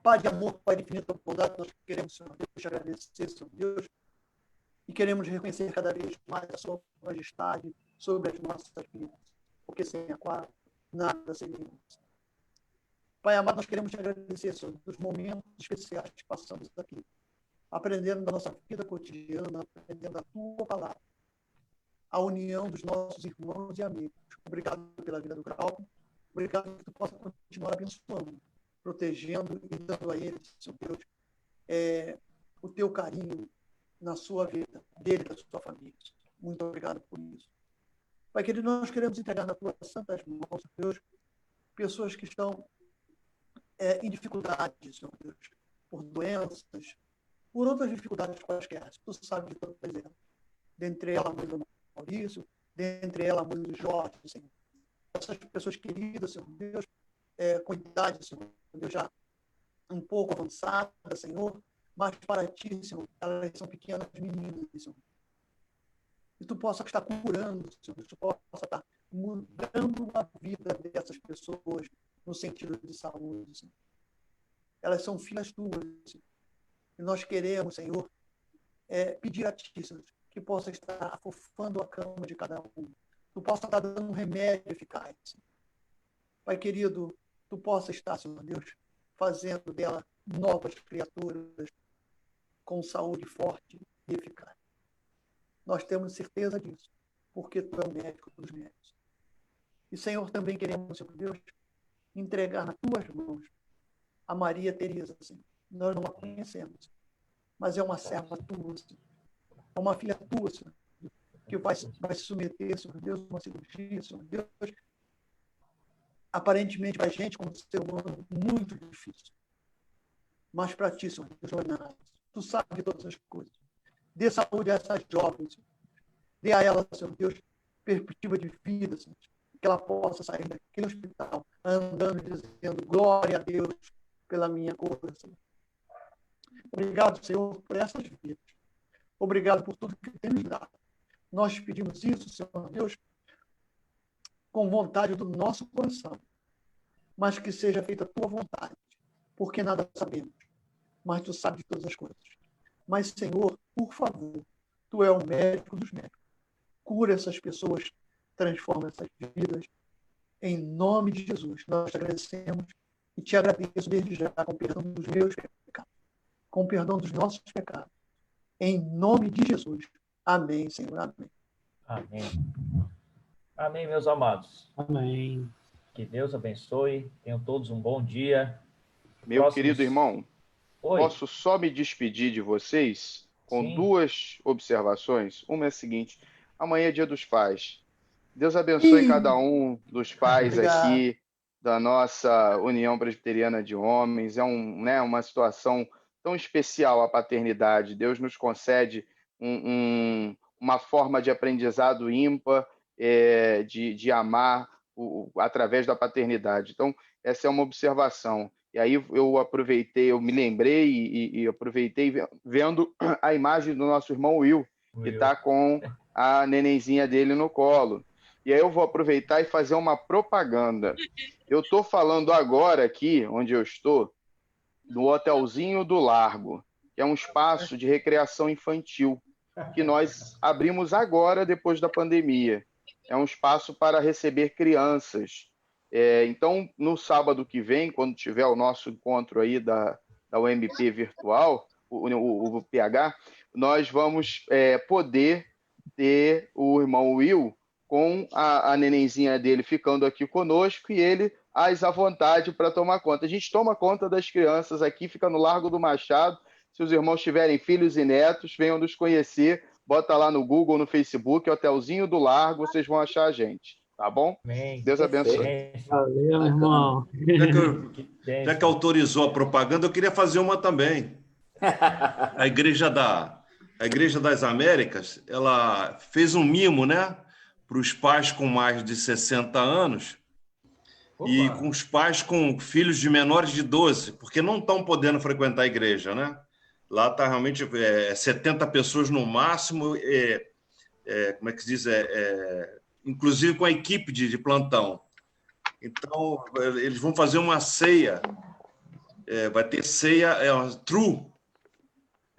Pai de amor, Pai de infinita bondade, nós queremos, Senhor Deus, te agradecer, Senhor Deus, e queremos reconhecer cada vez mais a sua majestade sobre as nossas vidas, porque sem a qual nada seríamos. Pai amado, nós queremos te agradecer, Senhor, dos momentos especiais que passamos aqui, aprendendo da nossa vida cotidiana, aprendendo da tua palavra, a união dos nossos irmãos e amigos. Obrigado pela vida do Grau, obrigado que tu possa continuar abençoando, protegendo e dando a eles, Senhor Deus, o teu carinho na sua vida, dele e da sua família. Muito obrigado por isso. Pai querido, nós queremos entregar nas tuas santas mãos, Senhor Deus, pessoas que estão em dificuldades, Senhor Deus, por doenças, por outras dificuldades quaisquer. Tu sabe de todas elas. Dentre elas, a mãe do Maurício, dentre elas, a mãe do Jorge, Senhor. Essas pessoas queridas, Senhor Deus, com idade, Senhor Deus, já um pouco avançada, Senhor, mas para ti, Senhor, elas são pequenas meninas, Senhor. E tu possa estar curando, Senhor, tu possa estar mudando a vida dessas pessoas no sentido de saúde, Senhor. Elas são filhas tuas, Senhor. E nós queremos, Senhor, pedir a ti, Senhor, que possa estar afofando a cama de cada um. Tu possa estar dando um remédio eficaz, Senhor. Pai querido, tu possa estar, Senhor Deus, fazendo dela novas criaturas com saúde forte e eficaz. Nós temos certeza disso, porque tu é o médico dos médicos. E, Senhor, também queremos, Senhor Deus, entregar nas tuas mãos a Maria Tereza, Senhor. Nós não a conhecemos, mas é uma serva tua, Senhor. É uma filha tua, Senhor, que vai se submeter, Senhor Deus, a uma cirurgia, Senhor Deus, aparentemente para a gente, como ser humano, muito difícil. Mas para ti, Senhor Deus, não é nada. Tu sabes de todas as coisas. Dê saúde a essas jovens, Senhor. Dê a elas, Senhor Deus, perspectiva de vida, Senhor. Que ela possa sair daquele hospital andando dizendo glória a Deus pela minha cura, Senhor. Obrigado, Senhor, por essas vidas. Obrigado por tudo que tem nos dado. Nós pedimos isso, Senhor Deus, com vontade do nosso coração, mas que seja feita a tua vontade, porque nada sabemos, mas tu sabes de todas as coisas. Mas, Senhor, por favor, tu é o médico dos médicos. Cura essas pessoas, transforma essas vidas. Em nome de Jesus, nós te agradecemos e te agradeço desde já com perdão dos meus pecados, com perdão dos nossos pecados. Em nome de Jesus. Amém, Senhor. Amém. Amém. Amém, meus amados. Amém. Que Deus abençoe. Tenham todos um bom dia. Meu Próximos- querido irmão, Oi. posso só me despedir de vocês com Sim. duas observações? Uma é a seguinte: amanhã é Dia dos Pais. Deus abençoe cada um dos pais Obrigado. aqui da nossa União Presbiteriana de Homens. É uma situação tão especial a paternidade. Deus nos concede uma forma de aprendizado ímpar, de amar através da paternidade. Então, essa é uma observação. E aí eu me lembrei e aproveitei vendo a imagem do nosso irmão Will, que está com a nenenzinha dele no colo. E aí eu vou aproveitar e fazer uma propaganda. Eu estou falando agora aqui, onde eu estou, do Hotelzinho do Largo, que é um espaço de recreação infantil, que nós abrimos agora, depois da pandemia. É um espaço para receber crianças. Então, no sábado que vem, quando tiver o nosso encontro aí da UMP virtual, o PH, nós vamos poder ter o irmão Will com a nenenzinha dele ficando aqui conosco e ele à vontade para tomar conta. A gente toma conta das crianças aqui, fica no Largo do Machado. Se os irmãos tiverem filhos e netos, venham nos conhecer. Bota lá no Google, no Facebook, Hotelzinho do Largo, vocês vão achar a gente. Tá bom? Amém. Deus abençoe. Valeu, irmão. Já que autorizou a propaganda, eu queria fazer uma também. A Igreja das Américas, ela fez um mimo, né, para os pais com mais de 60 anos e com os pais com filhos de menores de 12, porque não estão podendo frequentar a igreja, né? Lá está realmente 70 pessoas no máximo, como é que se diz? Inclusive com a equipe de plantão. Então, eles vão fazer uma ceia, vai ter ceia true.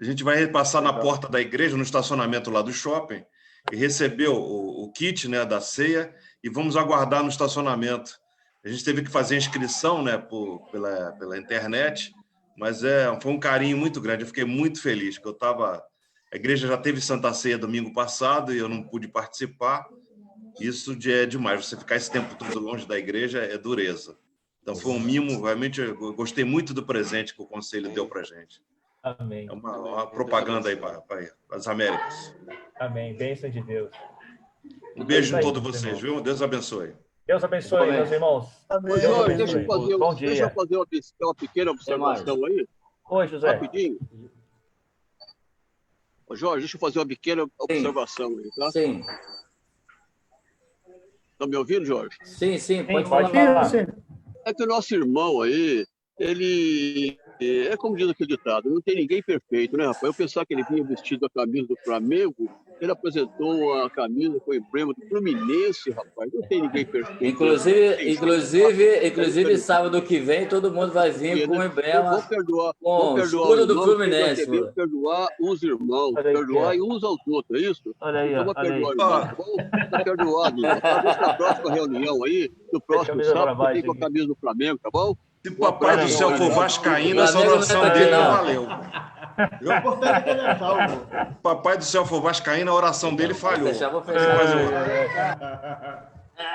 A gente vai passar na porta da igreja, no estacionamento lá do shopping, e receber o kit, né, da ceia, e vamos aguardar no estacionamento. A gente teve que fazer inscrição, né, pela internet, mas foi um carinho muito grande. Eu fiquei muito feliz, porque a igreja já teve Santa Ceia domingo passado e eu não pude participar. Isso é demais. Você ficar esse tempo todo longe da igreja é dureza. Então foi um mimo, realmente eu gostei muito do presente que o conselho deu para a gente. Amém. É uma propaganda aí para as Américas. Amém. Bênção de Deus. Um beijo É em isso aí, todos vocês, viu? Deus abençoe. Deus abençoe, meus irmãos. Amém. Deus Jorge, abençoe. Bom dia. deixa eu fazer uma pequena observação aí. Oi, José. Rapidinho. Ô, Jorge, deixa eu fazer uma pequena observação aí, tá? Sim. Tá me ouvindo, Jorge? Sim, pode pode falar. falar. É que o nosso irmão aí, ele é como diz aquele ditado, não tem ninguém perfeito, né, rapaz? Eu pensava que ele vinha vestido a camisa do Flamengo, ele apresentou a camisa com o emblema do Fluminense, rapaz. Não tem ninguém perfeito. Inclusive sábado que vem, todo mundo vai vir com o emblema. Vou perdoar com o escudo do irmão, Fluminense. Vou perdoar os irmãos, Olha aí, perdoar e uns aos outros, é isso? Olha aí, Então, vou olha aí. perdoar, irmão, tá bom? Tá perdoado. Talvez na próxima reunião aí, no próximo camisa pra sábado, baixo tem com a aqui. camisa do Flamengo, tá bom? Se o Papai do Céu for vascaíno, essa oração dele não valeu. O importante é que ele é salvo. Papai do Céu for vascaíno, a oração dele falhou. Vou fechar. Mas eu-